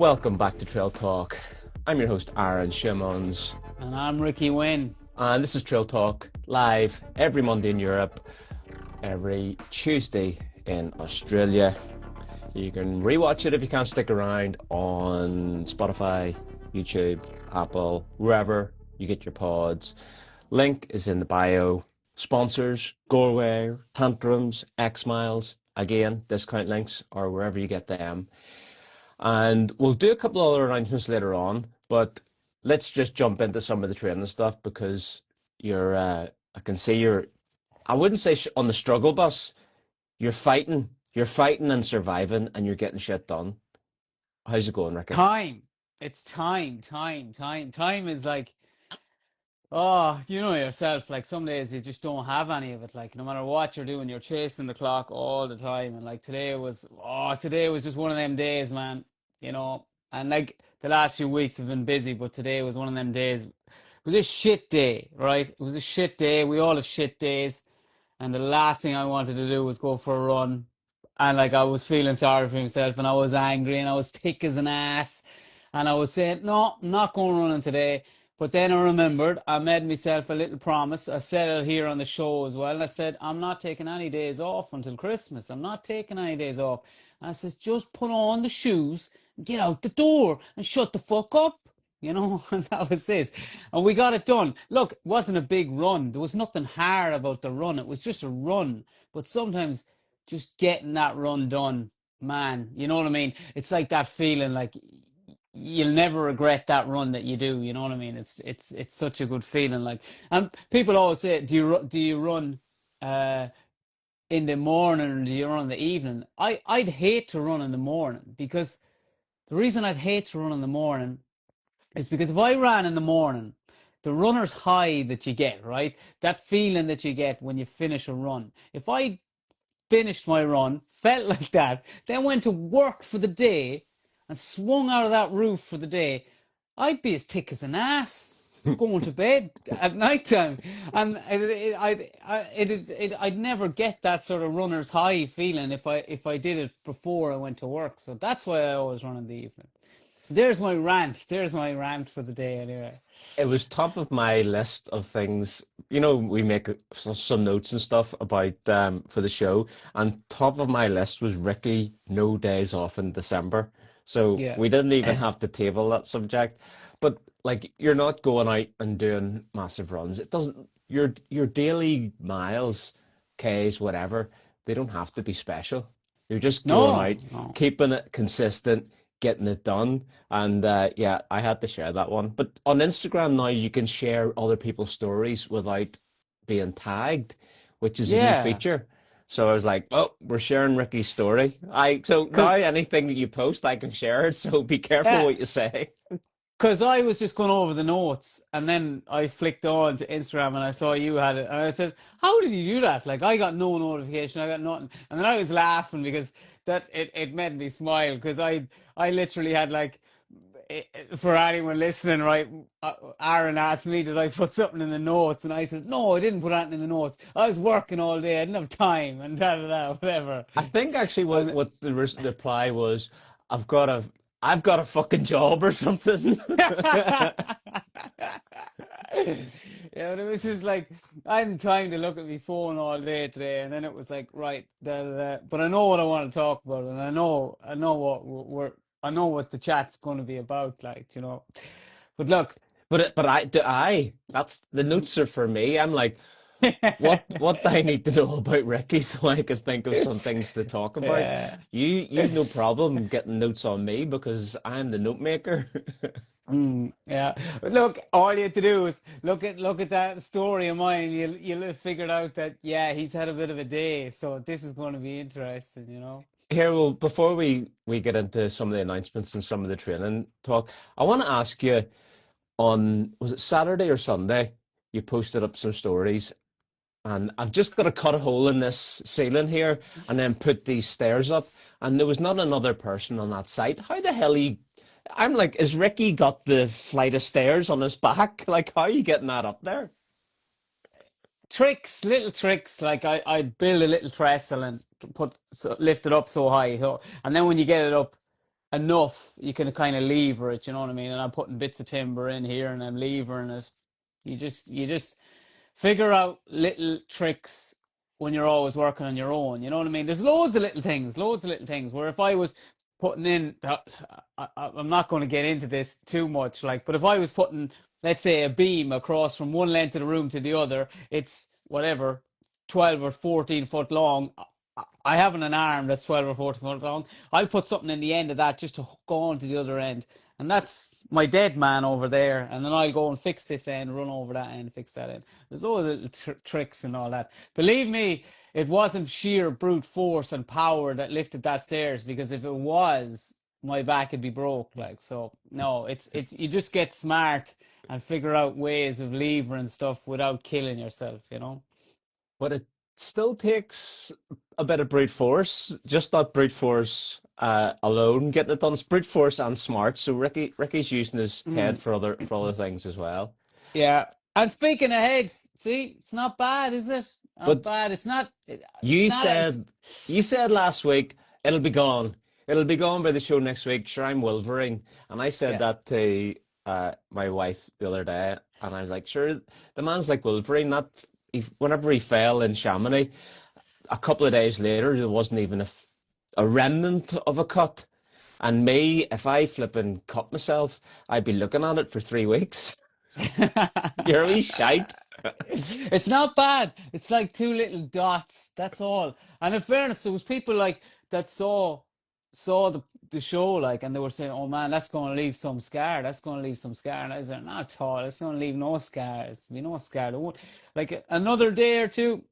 Welcome back to Trail Talk. I'm your host, Aaron Shimmons, And I'm Ricky Wynn. and this is Trail Talk live every Monday in Europe, every Tuesday in Australia. So you can rewatch it if you can't stick around on Spotify, YouTube, Apple, wherever you get your pods. Link is in the bio. Sponsors, Goreway, Tantrums, X Miles, again, discount links or wherever you get them. And we'll do a couple other announcements later on, but let's just jump into some of the training stuff because I can see I wouldn't say on the struggle bus, you're fighting and surviving and you're getting shit done. How's it going, Ricky? Time. It's time. Time is like, oh, you know yourself, like some days you just don't have any of it. Like no matter what you're doing, you're chasing the clock all the time. And like today was just one of them days, man. You know, and like the last few weeks have been busy, but today was one of them days. It was a shit day, right? It was a shit day. We all have shit days. And the last thing I wanted to do was go for a run. And like I was feeling sorry for myself and I was angry and I was thick as an ass. And I was saying, no, I'm not going running today. But then I remembered, I made myself a little promise. I said it here on the show as well. I said, I'm not taking any days off until Christmas. I'm not taking any days off. And I says, just put on the shoes, get out the door and shut the fuck up. You know, and that was it. And we got it done. Look, it wasn't a big run. There was nothing hard about the run. It was just a run. But sometimes just getting that run done, man, you know what I mean? It's like that feeling like you'll never regret that run that you do, you know what I mean? It's such a good feeling. Like, and people always say, do you run in the morning or do you run in the evening? I'd hate to run in the morning because the reason I'd hate to run in the morning is because if I ran in the morning, the runner's high that you get, right? That feeling that you get when you finish a run. If I finished my run, felt like that, then went to work for the day and swung out of that roof for the day, I'd be as thick as an ass going to bed at night time. And I'd never get that sort of runner's high feeling if I did it before I went to work. So that's why I always run in the evening. There's my rant. There's my rant for the day anyway. It was top of my list of things. You know, we make some notes and stuff about for the show, and top of my list was Ricky no days off in December. So Yeah. we didn't even have to table that subject. But like, you're not going out and doing massive runs. It doesn't. Your daily miles, Ks, whatever, they don't have to be special. You're just going No, out, no. keeping it consistent, getting it done. And yeah, I had to share that one. But on Instagram now, you can share other people's stories without being tagged, which is a new Yeah. feature. So I was like, oh, we're sharing Ricky's story. So now Cause, anything that you post, I can share it. So be careful yeah. what you say. Because I was just going over the notes and then I flicked on to Instagram and I saw you had it. And I said, how did you do that? Like, I got no notification. I got nothing. And then I was laughing because it made me smile because I literally had like, for anyone listening, right? Aaron asked me, did I put something in the notes? And I said, no, I didn't put anything in the notes. I was working all day. I didn't have time and whatever. I think actually And what the reply was, I've got a I've got a fucking job or something. Yeah, but it was just like I hadn't time to look at my phone all day today, and then it was like, right, but I know what I want to talk about, and I know what I know what the chat's going to be about, like, you know. But look, But that's the notes are for me. I'm like, what do I need to know about Ricky so I can think of some things to talk about? yeah. You no problem getting notes on me because I'm the note maker. Yeah, but look, all you have to do is look at that story of mine. You'll have figured out that yeah, he's had a bit of a day, so this is going to be interesting, you know. Here, well, before we get into some of the announcements and some of the training talk, I want to ask you on, was it Saturday or Sunday? You posted up some stories, and I've just got to cut a hole in this ceiling here and then put these stairs up. And there was not another person on that site. How the hell I'm like, is Ricky got the flight of stairs on his back? Like, how are you getting that up there? Tricks, little tricks. Like I'd build a little trestle and lift it up so high, and then when you get it up. enough, you can kind of lever it, you know what I mean? And I'm putting bits of timber in here and I'm levering it. You just figure out little tricks when you're always working on your own. You know what I mean? There's loads of little things. Where if I was putting in, I'm not going to get into this too much, like, but if I was putting, let's say, a beam across from one length of the room to the other, it's whatever, 12 or 14 foot long. I haven't an arm that's 12 or 14 foot long. I'll put something in the end of that just to hook on to the other end. And that's my dead man over there. And then I'll go and fix this end, run over that end, fix that end. There's loads of little tricks and all that. Believe me, it wasn't sheer brute force and power that lifted that stairs, because if it was, my back would be broke. Like, so no, it's you just get smart and figure out ways of levering stuff without killing yourself, you know? But it still takes a bit of brute force, just not brute force alone getting it done. It's brute force and smart. So Ricky's using his head Mm. for other things as well. Yeah. And speaking of heads, see, it's not bad, is it? Not But bad. It's not. It's you not. It's said you said last week it'll be gone. It'll be gone by the show next week. Sure, I'm Wolverine, and I said yeah. that to my wife the other day, and I was like, "Sure, the man's like Wolverine. Whenever he fell in Chamonix, a couple of days later, there wasn't even a remnant of a cut. And me, if I flip and cut myself, I'd be looking at it for 3 weeks. You're a wee shite. It's not bad. It's like two little dots. That's all. And in fairness, there was people like that saw the show, like, and they were saying, "Oh man, that's going to leave some scar. That's going to leave some scar." And I was like, "Not at all. It's going to leave no scars. Be no scar. It won't. Like another day or two,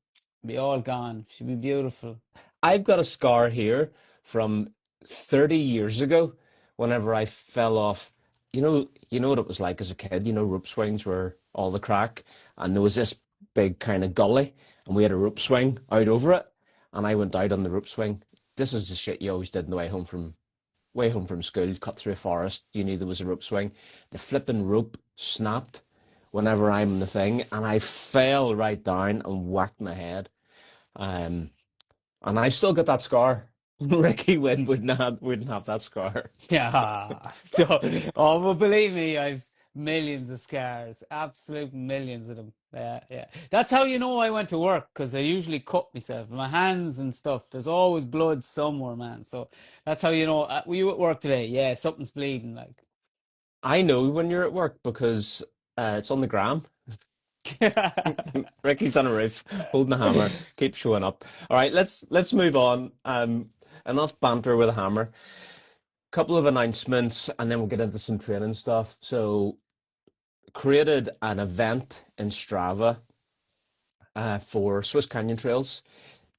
be all gone. Should be beautiful." I've got a scar here from 30 years ago whenever I fell off. You know what it was like as a kid. You know, rope swings were all the crack, and there was this big kind of gully, and we had a rope swing out over it, and I went out on the rope swing. This is the shit you always did on the way home from school. Cut through a forest. You knew there was a rope swing. The flipping rope snapped whenever I'm in the thing, and I fell right down and whacked my head. Um, and I've still got that scar. Ricky Wynn wouldn't have that scar. Yeah. So, oh, well, believe me, I've millions of scars, absolute millions of them. Yeah, yeah. That's how you know I went to work, because I usually cut myself, my hands and stuff. There's always blood somewhere, man. So that's how you know. Were you at work today? Yeah, something's bleeding. Like, I know when you're at work because it's on the gram. Ricky's on a roof, holding a hammer, keep showing up. All right, let's move on. Enough banter with a hammer. Couple of announcements, and then we'll get into some training stuff. So, created an event in Strava for Swiss Canyon Trails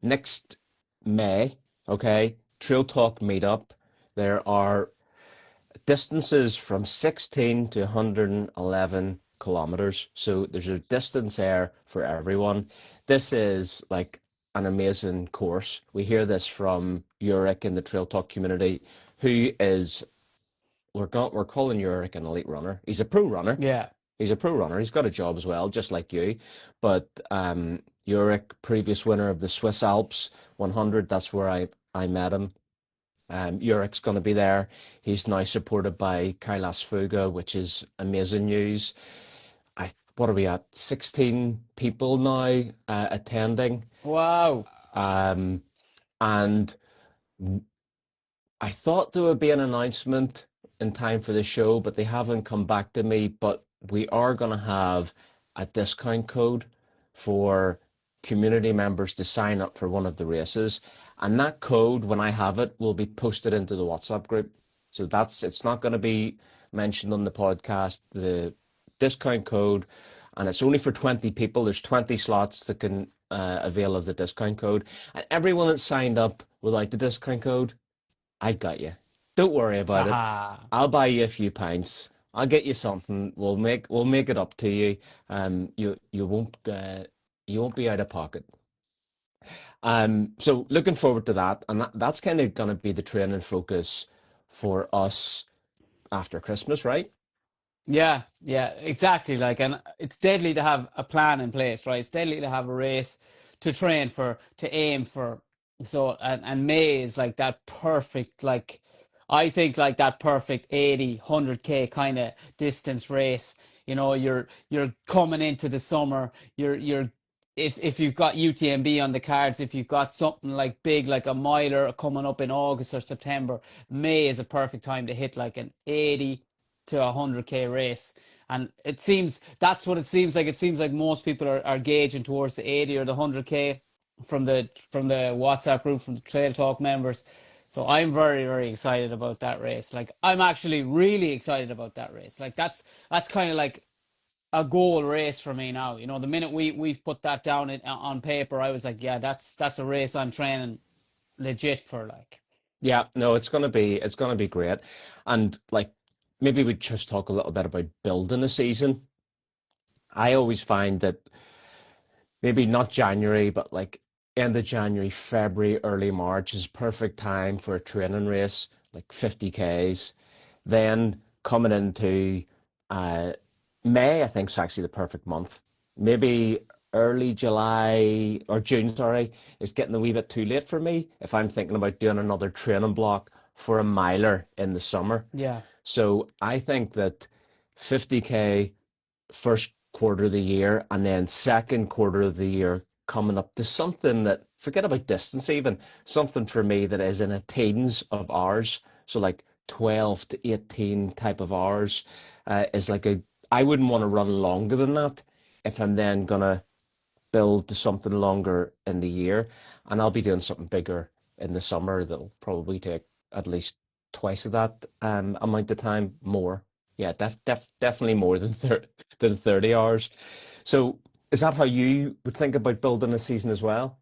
next May. Okay, Trail Talk meetup. There are distances from 16 to 111 kilometers. So there's a distance there for everyone. This is like an amazing course. We hear this from Ulrich in the Trail Talk community, who is we're calling Ulrich an elite runner. He's a pro runner. yeah. He's a pro runner. He's got a job as well, just like you. But Ulrich, previous winner of the Swiss Alps 100, that's where I met him. Urich's going to be there. He's now supported by Kailas Fuga, which is amazing news. What are we at? 16 people now attending. Wow. Um, and I thought there would be an announcement in time for the show, but they haven't come back to me. But we are going to have a discount code for community members to sign up for one of the races. And that code, when I have it, will be posted into the WhatsApp group. So it's not going to be mentioned on the podcast, the discount code, and it's only for 20 people. There's 20 slots that can avail of the discount code. And everyone that signed up without the discount code, I got you. Don't worry about it. Haha. I'll buy you a few pints. I'll get you something. We'll make it up to you. You won't be out of pocket. So looking forward to that, and that's kind of going to be the training focus for us after Christmas, right? Yeah, yeah, exactly. Like, and it's deadly to have a plan in place, right? It's deadly to have a race to train for, to aim for. So, and May is like that perfect, like, I think like that perfect 80, 100K kind of distance race. You're coming into the summer. You're if you've got UTMB on the cards, if you've got something like big like a miler coming up in August or September, May is a perfect time to hit like an 80 to 100K race. And it seems that's what it seems like. It seems like most people are gauging towards the 80 or the 100K from the WhatsApp group, from the Trail Talk members. So I'm very, very excited about that race. Like I'm actually really excited about that race. Like that's kind of like a goal race for me now. The minute we've put that down on paper, I was like, yeah, that's a race I'm training legit for. Like, Yeah, no, it's gonna be great. And like maybe we just talk a little bit about building a season. I always find that maybe not January, but like end of January, February, early March is perfect time for a training race, like 50 Ks. Then coming into uh, May, I think is actually the perfect month. Maybe early July or June, sorry, is getting a wee bit too late for me if I'm thinking about doing another training block for a miler in the summer. yeah. So I think that 50K first quarter of the year and then second quarter of the year coming up to something that forget about distance even something for me that is in a teens of hours, so like 12 to 18 type of hours is like a I wouldn't want to run longer than that if I'm then gonna build to something longer in the year, and I'll be doing something bigger in the summer that'll probably take at least twice of that amount of time more. Yeah, definitely more than 30 hours. So is that how you would think about building a season as well?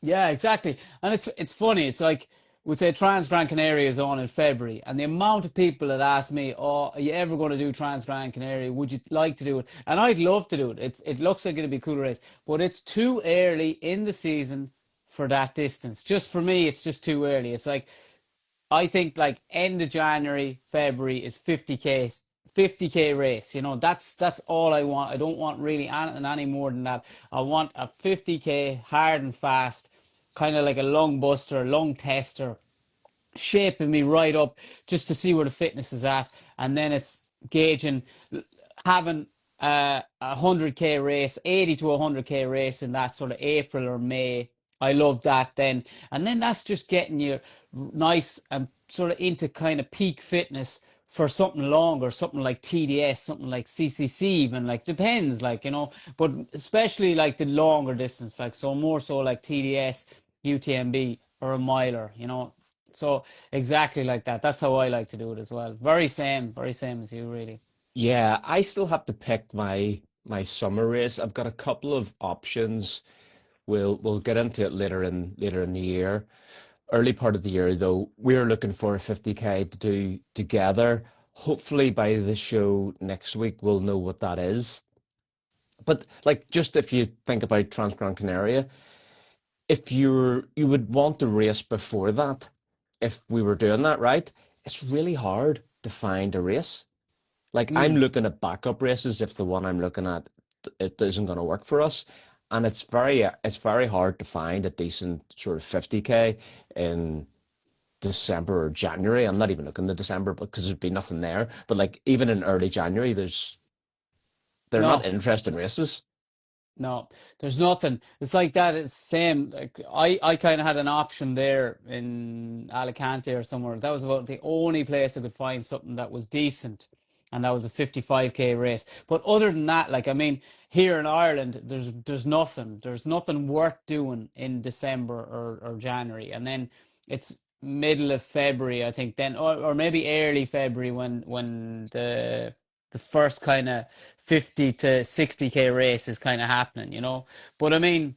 Yeah, exactly. And it's funny. It's like we'd say Trans Gran Canaria is on in February, and the amount of people that ask me, "Oh, are you ever going to do Trans Gran Canaria? Would you like to do it?" And I'd love to do it. It looks like it'd be a cool race, but it's too early in the season for that distance. Just for me, it's just too early. It's like I think like end of January, February is 50K race. That's all I want. I don't want really anything any more than that. I want a 50K hard and fast, kind of like a lung buster, lung tester, shaping me right up just to see where the fitness is at, and then it's gauging having a 100K race, 80 to 100K race in that sort of April or May. I love that then. And then that's just getting you nice and sort of into kind of peak fitness for something longer, something like TDS, something like CCC, even like depends, like, but especially like the longer distance, like so more so like TDS, UTMB, or a miler. So exactly like that. That's how I like to do it as well. Very same as you, really. Yeah, I still have to pick my summer race. I've got a couple of options. We'll get into it later in the year. Early part of the year though, we're looking for a 50K to do together. Hopefully by the show next week we'll know what that is. But like just if you think about Trans Gran Canaria, if you would want to race before that, if we were doing that right, it's really hard to find a race. Like I'm Mm. looking at backup races if the one I'm looking at it isn't going to work for us, and it's very hard to find a decent sort of 50K in December or January. I'm not even looking at December because there'd be nothing there. But like even in early January, they're not No. interesting races. No, there's nothing. It's like that. It's same. Like I kind of had an option there in Alicante or somewhere. That was about the only place I could find something that was decent, and that was a 55K race. But other than that, like I mean, here in Ireland, there's nothing. There's nothing worth doing in December or January, and then it's middle of February, I think. Then or maybe early February when the first kind of 50 to 60K race is kind of happening. But I mean,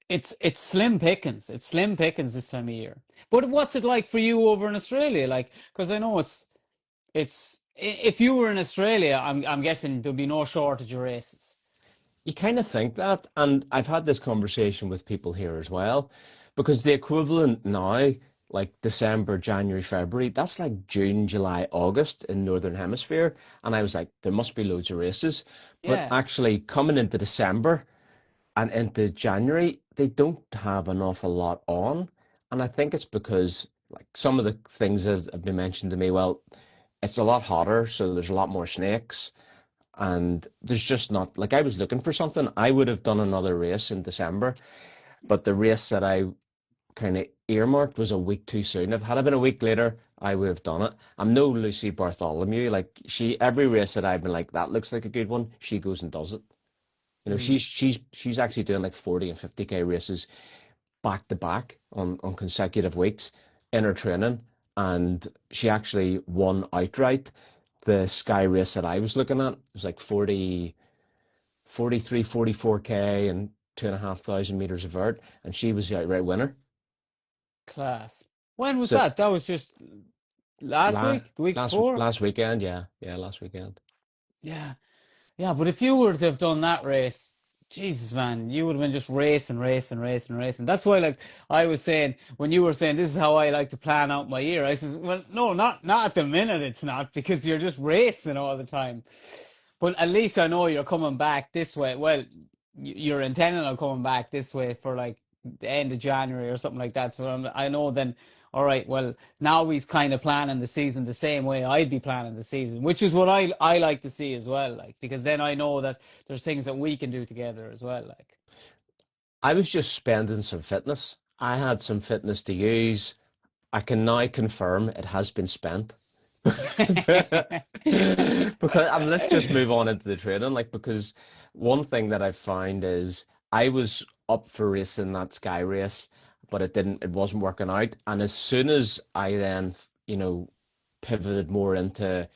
it's slim pickings. It's slim pickings this time of year. But what's it like for you over in Australia? Like, because I know if you were in Australia, I'm guessing there'd be no shortage of races. You kind of think that, and I've had this conversation with people here as well, because the equivalent now, like December, January, February, that's like June, July, August in Northern Hemisphere, and I was like, there must be loads of races, but Yeah. actually coming into December and into January, they don't have an awful lot on, and I think it's because like some of the things that have been mentioned to me, well, it's a lot hotter, so there's a lot more snakes, and there's just not like I was looking for something. I would have done another race in December, but the race that I kind of earmarked was a week too soon. If had it been a week later, I would have done it. I'm no Lucy Bartholomew. Like she, every race that I've been like, that looks like a good one, she goes and does it. You know, Mm. she's actually doing like 40 and 50K races back to back on consecutive weeks in her training. And she actually won outright the Sky race that I was looking at. It was like 43, 44K and 2,500 meters of vert. And she was the outright winner. Class. When was So that? That was just last week, the week before? last weekend, yeah. Yeah, last weekend. Yeah. Yeah, but if you were to have done that race, Jesus, man, you would have been just racing, racing, racing, racing. That's why, like I was saying, when you were saying this is how I like to plan out my year, I says, well, no, not at the minute. It's not because you're just racing all the time. But at least I know you're coming back this way. Well, you're intending on coming back this way for like the end of January or something like that. So I know then, all right, well, now he's kind of planning the season the same way I'd be planning the season, which is what I like to see as well. Like, because then I know that there's things that we can do together as well. Like, I was just spending some fitness. I had some fitness to use. I can now confirm it has been spent. Because let's just move on into the training, like because one thing that I found is I was up for racing that Sky race, but it wasn't working out. And as soon as I then, pivoted more into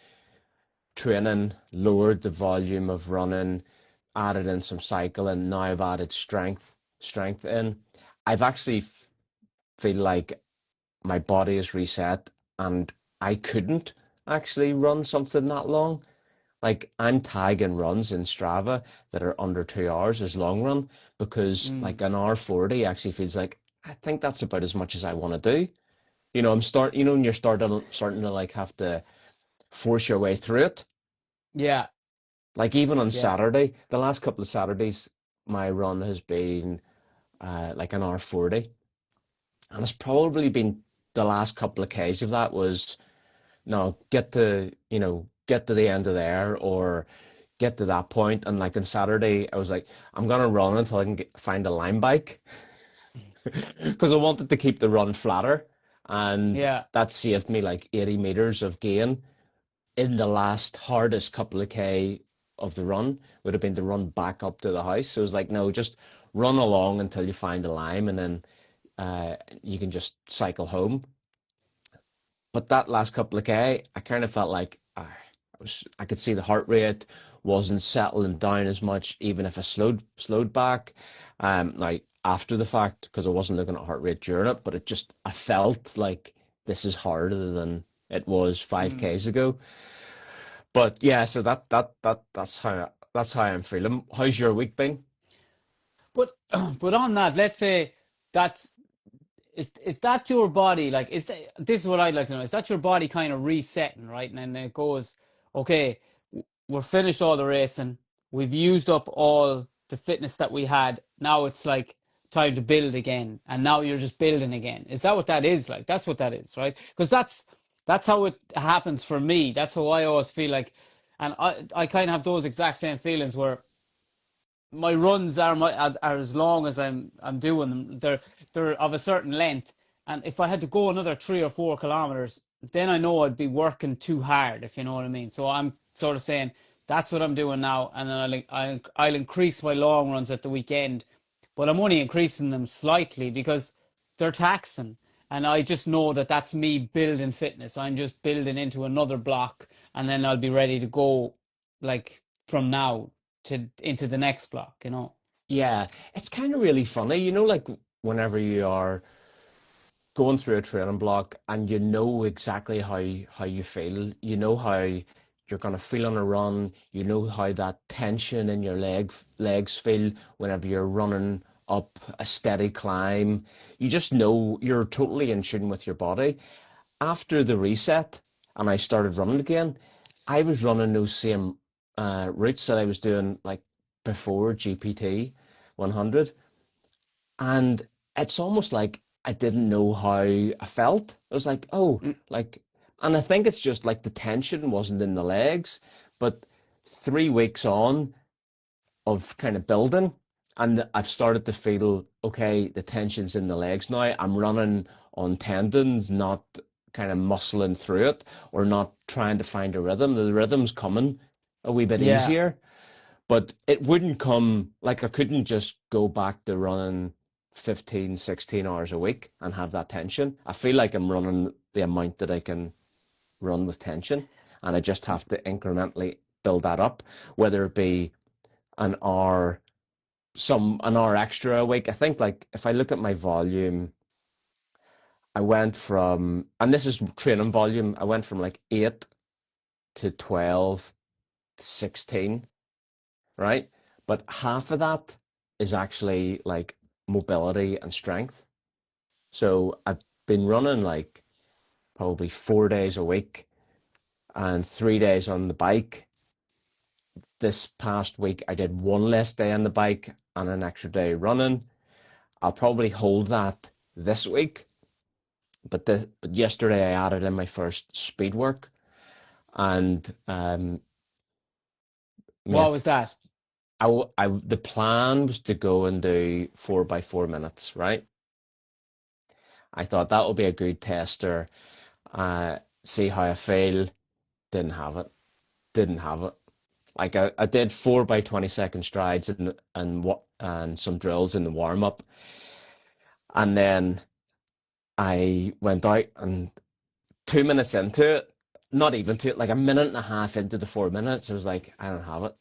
training, lowered the volume of running, added in some cycling, now I've added strength in. I've actually feel like my body is reset and I couldn't actually run something that long. Like I'm tagging runs in Strava that are under 2 hours as long run because mm, like an hour 40 actually feels like I think that's about as much as I want to do. When you're starting to like have to force your way through it. yeah, Like even on yeah. Saturday, the last couple of Saturdays, my run has been like an hour 40. And it's probably been the last couple of Ks of that was no, get to the end of there or get to that point. And like on Saturday, I was like, I'm gonna run until I can find a line bike because I wanted to keep the run flatter, and Yeah. that saved me like 80 meters of gain in the last hardest couple of K of the run would have been to run back up to the house. So it was like, no, just run along until you find a lime, and then you can just cycle home. But that last couple of K, I kind of felt like I could see the heart rate wasn't settling down as much, even if I slowed back. Like after the fact, because I wasn't looking at heart rate during it, but I felt like this is harder than it was five Mm. Ks ago. But yeah, so that's how I'm feeling. How's your week been? But but on that, let's say that's is that your body like this is what I'd like to know. Is that your body kind of resetting, right? And then it goes, okay, we're finished all the racing. We've used up all the fitness that we had. Now it's like time to build again. And now you're just building again. Is that what that is like? That's what that is, right? Because that's how it happens for me. That's how I always feel like, and I kind of have those exact same feelings where my runs are as long as I'm doing them. They're of a certain length, and if I had to go another 3 or 4 kilometers, then I know I'd be working too hard, if you know what I mean. So I'm sort of saying that's what I'm doing now, and then I'll increase my long runs at the weekend, but I'm only increasing them slightly because they're taxing, and I just know that that's me building fitness. I'm just building into another block, and then I'll be ready to go like from now to into the next block, you know. Yeah, it's kind of really funny, like whenever you are going through a training block and you know exactly how you feel. You know how you're gonna feel on a run. You know how that tension in your legs feel whenever you're running up a steady climb. You just know you're totally in tune with your body. After the reset and I started running again, I was running those same routes that I was doing like before GPT 100. And it's almost like I didn't know how I felt. I was like, oh, Mm. like, and I think it's just like the tension wasn't in the legs, but 3 weeks on of kind of building, and I've started to feel okay. The tension's in the legs now. I'm running on tendons, not kind of muscling through it or not trying to find a rhythm. The rhythm's coming a wee bit Yeah. easier, but it wouldn't come like I couldn't just go back to running 15, 16 hours a week and have that tension. I feel like I'm running the amount that I can run with tension, and I just have to incrementally build that up, whether it be an hour, an hour extra a week. I think like if I look at my volume, I went from, and this is training volume, I went from like 8 to 12 to 16, right? But half of that is actually like mobility and strength. So I've been running like probably 4 days a week and 3 days on the bike. This past week, I did one less day on the bike and an extra day running. I'll probably hold that this week, but yesterday I added in my first speed work, and What mate, was that? the plan was to go and do 4 by 4 minutes, right? I thought that would be a good tester, see how I feel. Didn't have it. Didn't have it. Like I did 4 by 20 second strides and some drills in the warm up, and then I went out and 2 minutes into it, not even to it, like a minute and a half into the 4 minutes, I was like, I don't have it.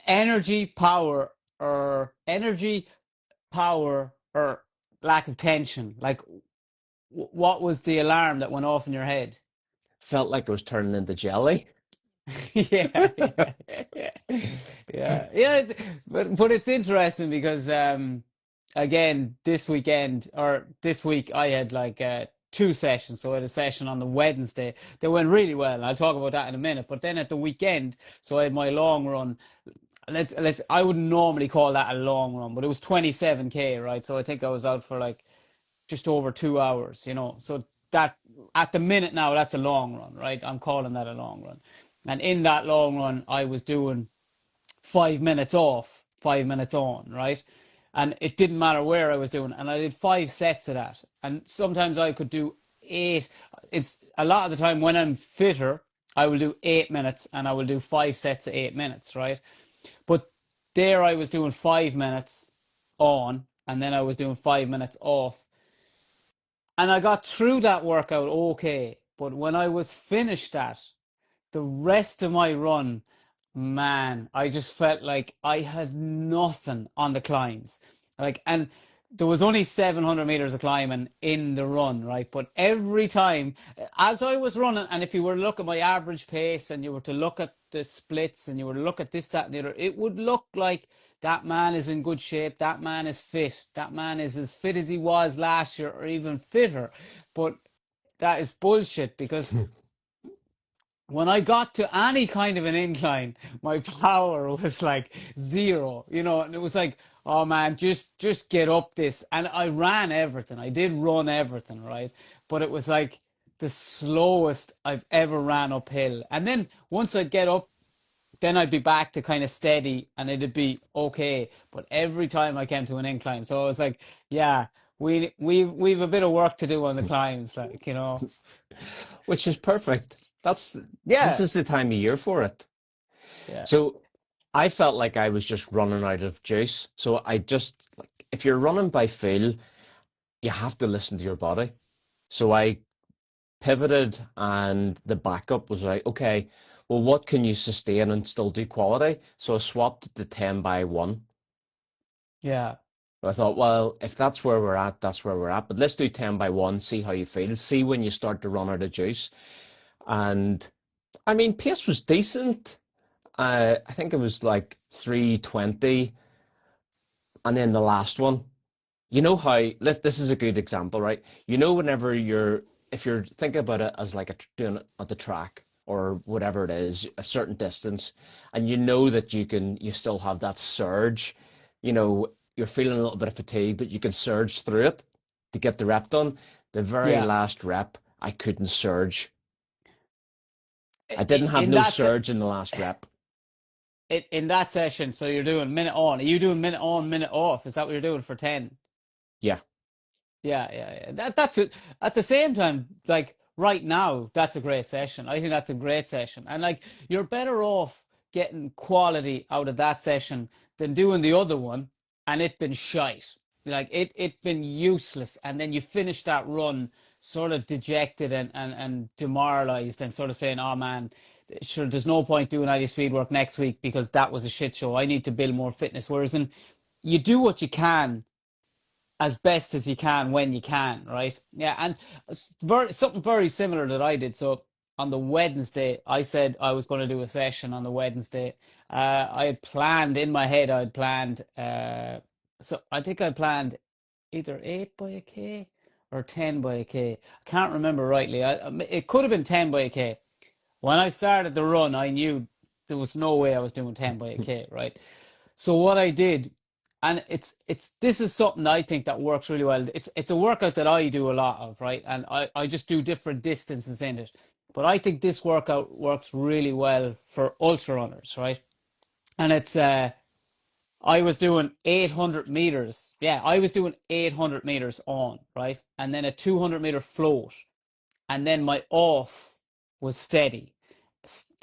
Energy, power, or energy, power, or lack of tension? Like, what was the alarm that went off in your head? Felt like I was turning into jelly. Yeah, yeah, yeah. But it's interesting because again, this weekend or this week I had like two sessions. So I had a session on the Wednesday that went really well. I'll talk about that in a minute. But then at the weekend, so I had my long run. Let's I wouldn't normally call that a long run, but it was 27K, right? So I think I was out for like just over 2 hours, you know. So that at the minute now, that's a long run, right? I'm calling that a long run. And in that long run, I was doing 5 minutes off, 5 minutes on, right? And it didn't matter where I was doing. And I did 5 sets of that. And sometimes I could do eight. It's a lot of the time when I'm fitter, I will do 8 minutes and I will do 5 sets of 8 minutes, right? But there I was doing 5 minutes on and then I was doing 5 minutes off. And I got through that workout okay. But when I was finished that, the rest of my run, man, I just felt like I had nothing on the climbs. Like, and there was only 700 meters of climbing in the run, right? But every time, as I was running, and if you were to look at my average pace and you were to look at the splits and you were to look at this, that, and the other, it would look like that man is in good shape. That man is fit. That man is as fit as he was last year or even fitter. But that is bullshit because when I got to any kind of an incline, my power was like zero, you know, and it was like, oh man, just get up this. And I ran everything. I did run everything, right? But it was like the slowest I've ever ran uphill. And then once I'd get up, then I'd be back to kind of steady and it'd be okay. But every time I came to an incline, so I was like, yeah, we've a bit of work to do on the climbs, like, you know. Which is perfect. This Yeah, is the time of year for it. yeah. So I felt like I was just running out of juice. So I just like if you're running by feel, you have to listen to your body. So I pivoted and the backup was like, okay, well, what can you sustain and still do quality? So I swapped it to 10 by 1. Yeah. I thought, well, if that's where we're at, that's where we're at. But let's do 10 by 1, see how you feel, see when you start to run out of juice. And I mean, pace was decent. I think it was like 320. And then the last one, you know how this is a good example, right? You know, whenever if you're thinking about it as like doing it at the track or whatever it is, a certain distance, and you know that you still have that surge, you know, you're feeling a little bit of fatigue, but you can surge through it. to get the rep done. The very Yeah. last rep, I couldn't surge. I didn't have In no that se- surge in the last rep. in that session, so you're doing minute on. Are you doing minute on, minute off? Is that what you're doing for 10? Yeah. Yeah, yeah, yeah. That's it. At the same time, like right now, that's a great session. I think that's a great session. And like you're better off getting quality out of that session than doing the other one and it been shite. Like it been useless. And then you finish that run sort of dejected and demoralized and sort of saying, oh man, sure, there's no point doing any speed work next week because that was a shit show. I need to build more fitness. Whereas in you do what you can as best as you can when you can, right? Yeah, and something very similar that I did. So on the Wednesday, I said I was going to do a session on the Wednesday. I had planned in my head. I'd planned. So I think I planned either 8 by a K or 10 by a K. I can't remember rightly. It could have been 10 by a K. When I started the run, I knew there was no way I was doing 10 by a K, right? So what I did, and it's this is something I think that works really well. It's a workout that I do a lot of, right? And I just do different distances in it. But I think this workout works really well for ultra runners, right? And it's I was doing 800 meters. Yeah, I was doing 800 meters on, right? And then a 200-meter float and then my off was steady.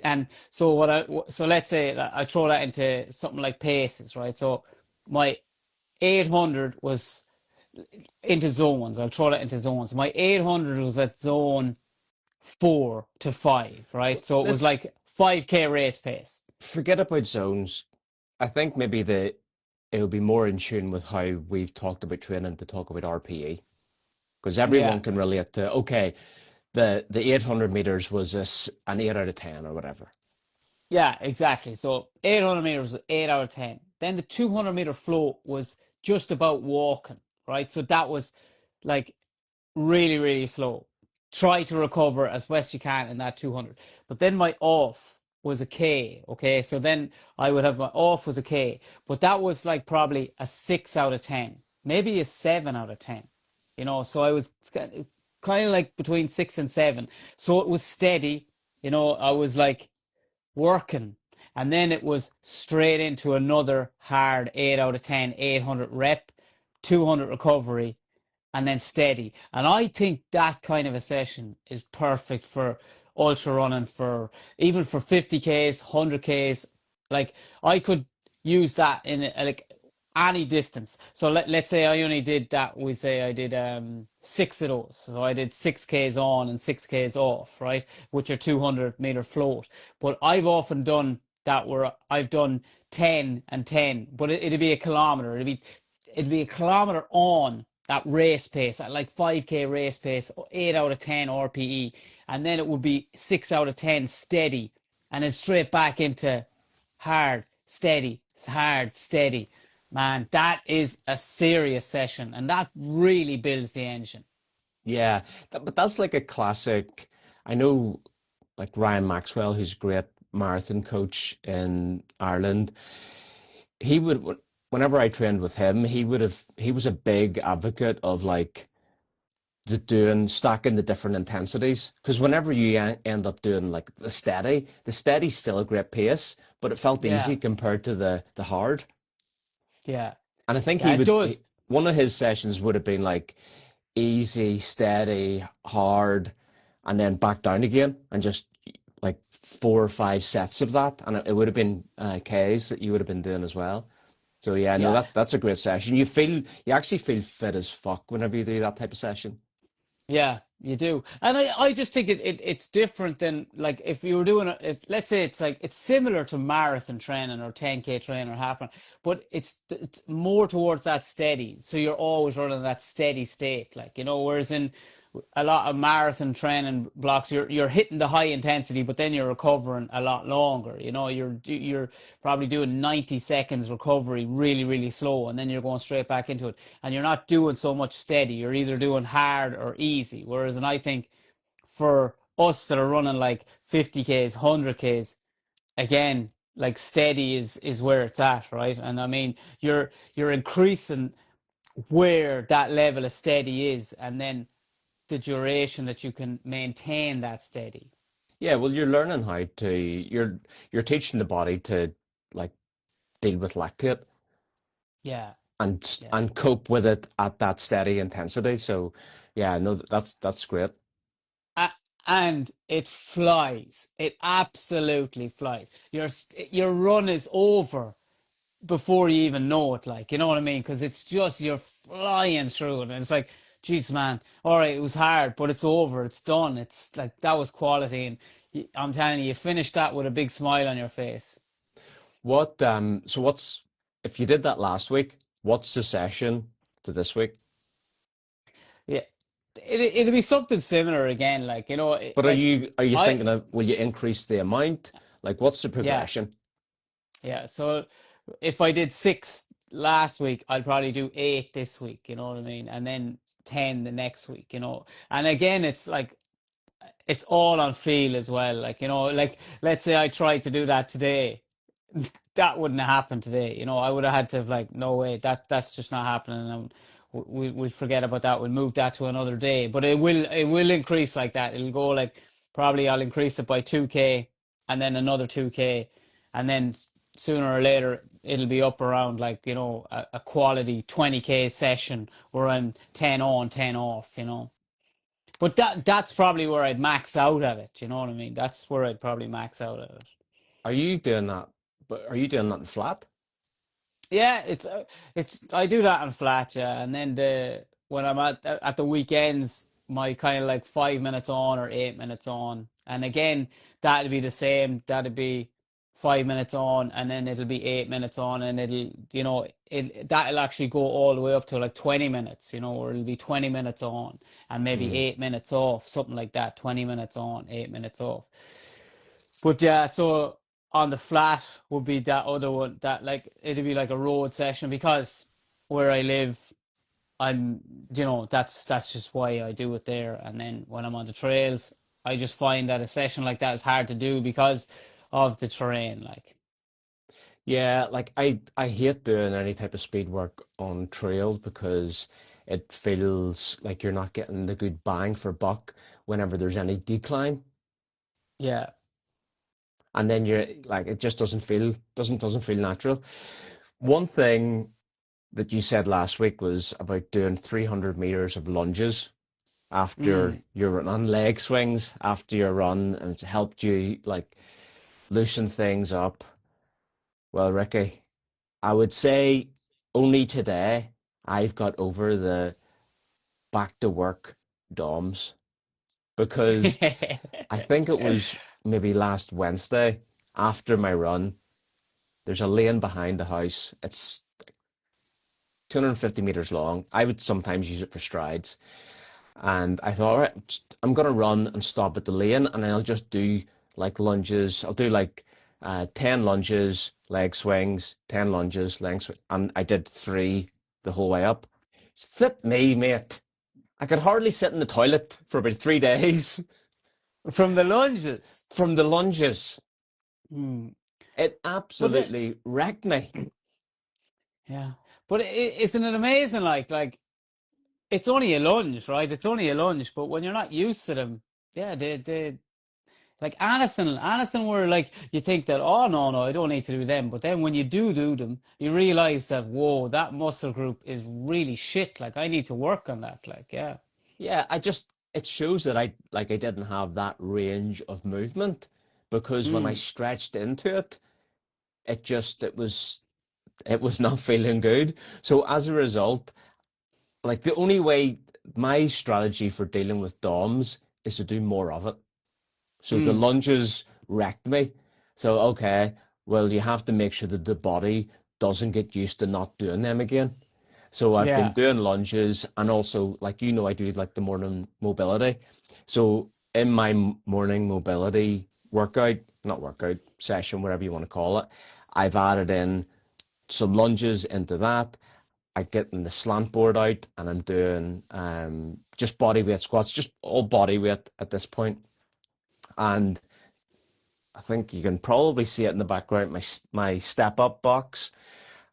And so so let's say that I throw that into something like paces, right? So my 800 was into zones. I'll throw that into zones. My 800 was at zone 4 to 5, right? So it was Let's like 5K race pace. forget about zones. I think maybe it would be more in tune with how we've talked about training to talk about RPE. Because everyone Yeah. can relate to, okay, the 800 meters was an 8 out of 10 or whatever. Yeah, exactly. So 800 meters was 8 out of 10. Then the 200-meter float was just about walking, right? So that was like really, really slow. Try to recover as best you can in that 200. But then my off was a K, okay? So then I would have my off was a K, but that was like probably a 6 out of 10, maybe a 7 out of 10, So I was kind of like between 6 and 7. So it was steady, I was like working. And then it was straight into another hard 8 out of 10, 800 rep, 200 recovery, and then steady. And I think that kind of a session is perfect for ultra running, for even for 50Ks, 100Ks. Like I could use that in like any distance. So let's say I only did that. We say I did 6 of those. So I did 6Ks on and 6Ks off, right? Which are 200-meter float. But I've often done that where I've done 10 and 10, but it'd be a kilometer. It'd be a kilometer on that race pace, at like 5K race pace, 8 out of 10 RPE, and then it would be 6 out of 10 steady, and then straight back into hard, steady, hard, steady. Man, that is a serious session, and that really builds the engine. Yeah, but that's like a classic. I know, like Ryan Maxwell, who's a great marathon coach in Ireland. He would, whenever I trained with him, he was a big advocate of like stacking the different intensities. Because whenever you end up doing like the steady's still a great pace, but it felt Yeah, easy compared to the hard. yeah, And I think yeah, it does. one of his sessions would have been like easy, steady, hard, and then back down again, and just like 4 or 5 sets of that, and it would have been Ks that you would have been doing as well. So yeah, no, Yeah, that's a great session. You actually feel fit as fuck whenever you do that type of session. yeah, you do. And I just think it's different than like if you were doing it, if let's say it's similar to marathon training or 10K training or half marathon, but it's more towards that steady. So you're always running that steady state, like, whereas in a lot of marathon training blocks, you're hitting the high intensity, but then you're recovering a lot longer. You're probably doing 90 seconds recovery really, really slow, and then you're going straight back into it. And you're not doing so much steady. You're either doing hard or easy. Whereas, and I think for us that are running like 50Ks, 100Ks, again, like steady is where it's at, right? And I mean, you're increasing where that level of steady is, and then the duration that you can maintain that steady. Yeah, well, you're learning how to you're teaching the body to like deal with lactate Yeah, yeah. and cope with it at that steady intensity. So, yeah, no, that's great. A- and it flies. It absolutely flies. Your run is over before you even know it, like, you know what I mean? Because it's just, you're flying through it. And it's like, geez, man, all right, it was hard, but it's over. It's done. It's like, that was quality. And I'm telling you, you finished that with a big smile on your face. So what's if you did that last week, what's the session for this week? Yeah. It'll be something similar again. Like, But like, are you I, thinking of will you increase the amount? Like what's the yeah, progression? yeah. So if I did 6 last week, I'll probably do 8 this week. You know what I mean? And then 10 the next week, And again, it's like, it's all on feel as well. Like, like, let's say I tried to do that today. That wouldn't have happened today. I would have had to have, like, no way, that's just not happening. And we'll forget about that. We'll move that to another day. But it will increase like that. It'll go like, probably I'll increase it by 2K and then another 2K. And then sooner or later, it'll be up around, like, a quality 20K session where I'm 10 on, 10 off. But that's probably where I'd max out at it. You know what I mean? That's where I'd probably max out at it. Are you doing that? But are you doing that in flat? Yeah, it's I do that on flat, yeah, and then the when I'm at the weekends, my kind of like 5 minutes on or 8 minutes on, and again that'll be the same. That'll be 5 minutes on, and then it'll be 8 minutes on, and that'll actually go all the way up to like 20 minutes, or it'll be 20 minutes on and maybe Mm. 8 minutes off, something like that. 20 minutes on, 8 minutes off. But yeah, so on the flat would be that other one, that, like, it'd be like a road session, because where I live, I'm that's just why I do it there. And then when I'm on the trails, I just find that a session like that is hard to do because of the terrain. Like, Yeah, like I hate doing any type of speed work on trails because it feels like you're not getting the good bang for buck whenever there's any decline. yeah. And then you're like it just doesn't feel natural. One thing that you said last week was about doing 300 meters of lunges after Mm. your run on leg swings after your run and it helped you like loosen things up. Well, Ricky, I would say only today I've got over the back to work DOMs because I think it was maybe last Wednesday after my run. There's a lane behind the house. It's 250 meters long. I would sometimes use it for strides. And I thought, all right, I'm gonna run and stop at the lane, and then I'll just do like lunges. I'll do like 10 lunges, leg swings, 10 lunges, leg swing, and I did three the whole way up. Flip me, mate! I could hardly sit in the toilet for about 3 days From the lunges. from the lunges. Mm. It But then, absolutely wrecked me. yeah. But isn't it amazing? Like, it's only a lunge, right? It's only a lunge, but when you're not used to them, yeah, they like anything where, like, you think that, oh, no, no, I don't need to do them. But then when you do them, you realize that, whoa, that muscle group is really shit. Like, I need to work on that. Like, yeah. Yeah, it shows that I didn't have that range of movement because when I Mm, stretched into it, it was not feeling good. So as a result, like the only way my strategy for dealing with DOMs is to do more of it. So the mm, lunges wrecked me. So okay, well you have to make sure that the body doesn't get used to not doing them again. So I've been yeah. doing lunges and also like I do like the morning mobility. So in my morning mobility workout, not workout, session, whatever you want to call it, I've added in some lunges into that. I get in the slant board out and I'm doing just body weight squats, just all body weight at this point. And I think you can probably see it in the background, my step up box.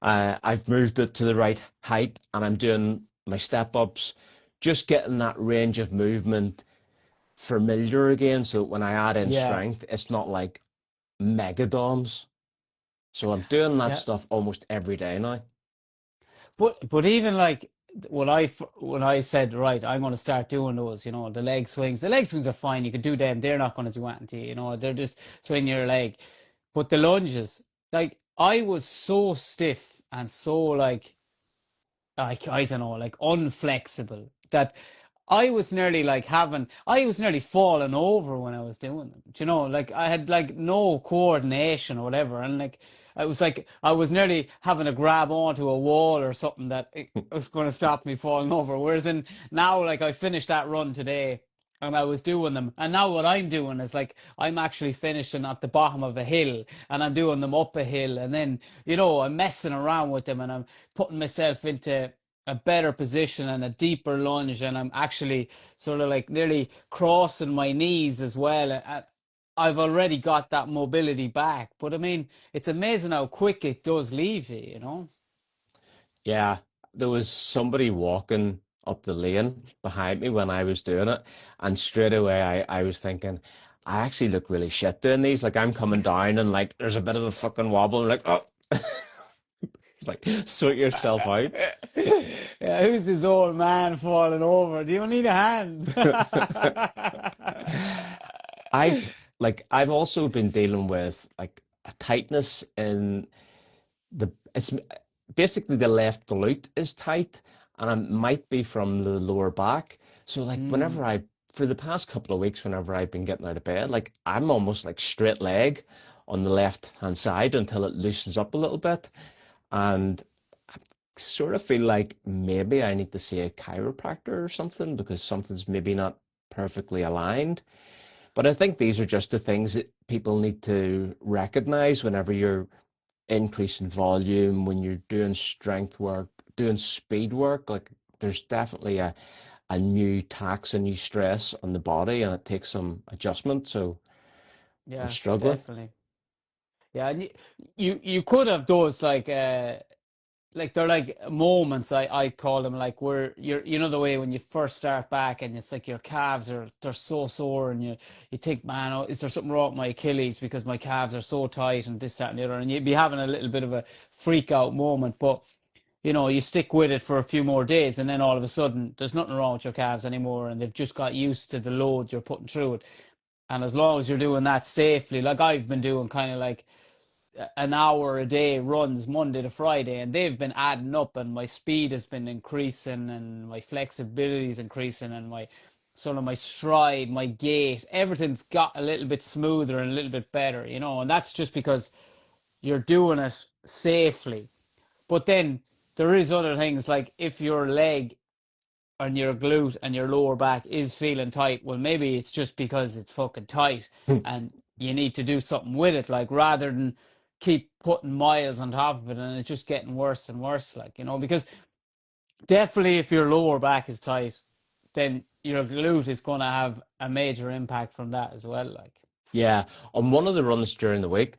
I've moved it to the right height and I'm doing my step ups, just getting that range of movement familiar again. So when I add in Yeah, strength, it's not like mega DOMs. So I'm doing that yeah. stuff almost every day now. But even like when I said right, I'm going to start doing those, the leg swings. The leg swings are fine. You can do them. They're not going to do anything to you. They're just swinging your leg. But the lunges, like I was so stiff and so like I don't know, like unflexible that I was nearly falling over when I was doing them. Do you know, like I had like no coordination or whatever, and like I was like I was nearly having to grab onto a wall or something that it was going to stop me falling over. Whereas in now, like I finished that run today. And I was doing them. And now what I'm doing is like I'm actually finishing at the bottom of a hill and I'm doing them up a hill. And then, I'm messing around with them and I'm putting myself into a better position and a deeper lunge. And I'm actually sort of like nearly crossing my knees as well. And I've already got that mobility back. But I mean, it's amazing how quick it does leave you. Yeah, there was somebody walking up the lane behind me when I was doing it, and straight away I was thinking, I actually look really shit doing these. Like I'm coming down and like there's a bit of a fucking wobble, and like oh, like sort yourself out. Yeah, who's this old man falling over? Do you need a hand? I've also been dealing with like a tightness in it's basically the left glute is tight, and it might be from the lower back. So like Mm, for the past couple of weeks, whenever I've been getting out of bed, like I'm almost like straight leg on the left hand side until it loosens up a little bit, and sort of feel like maybe I need to see a chiropractor or something because something's maybe not perfectly aligned. But I think these are just the things that people need to recognize whenever you're increasing volume, when you're doing strength work, doing speed work. Like there's definitely a new tax, a new stress on the body, and it takes some adjustment. So I'm yeah, struggling. definitely. Yeah, and you could have those like they're like moments I call them like where you're the way when you first start back and it's like your calves they're so sore and you think, man, oh, is there something wrong with my Achilles because my calves are so tight and this, that, and the other, and you'd be having a little bit of a freak out moment. But you stick with it for a few more days and then all of a sudden there's nothing wrong with your calves anymore and they've just got used to the load you're putting through it. And as long as you're doing that safely, like I've been doing kind of like an hour a day runs Monday to Friday, and they've been adding up, and my speed has been increasing, and my flexibility is increasing, and my sort of my stride, my gait, everything's got a little bit smoother and a little bit better. And that's just because you're doing it safely. But then there is other things like if your leg and your glute and your lower back is feeling tight, well, maybe it's just because it's fucking tight and you need to do something with it, like rather than keep putting miles on top of it and it's just getting worse and worse, because definitely if your lower back is tight, then your glute is going to have a major impact from that as well, like. Yeah, on one of the runs during the week,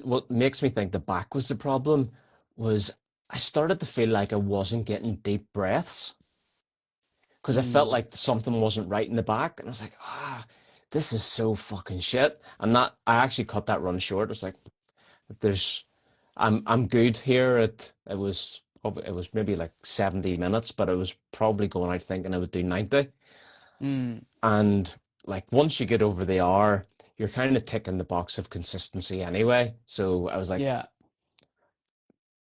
what makes me think the back was the problem was I started to feel like I wasn't getting deep breaths because I felt Mm, like something wasn't right in the back, and I was like, this is so fucking shit. And that I actually cut that run short. I was like, there's, I'm good here. It was maybe like 70 minutes, but I was probably going out thinking I would do 90. mm, And like once you get over the hour, you're kind of ticking the box of consistency anyway. So I was like, yeah.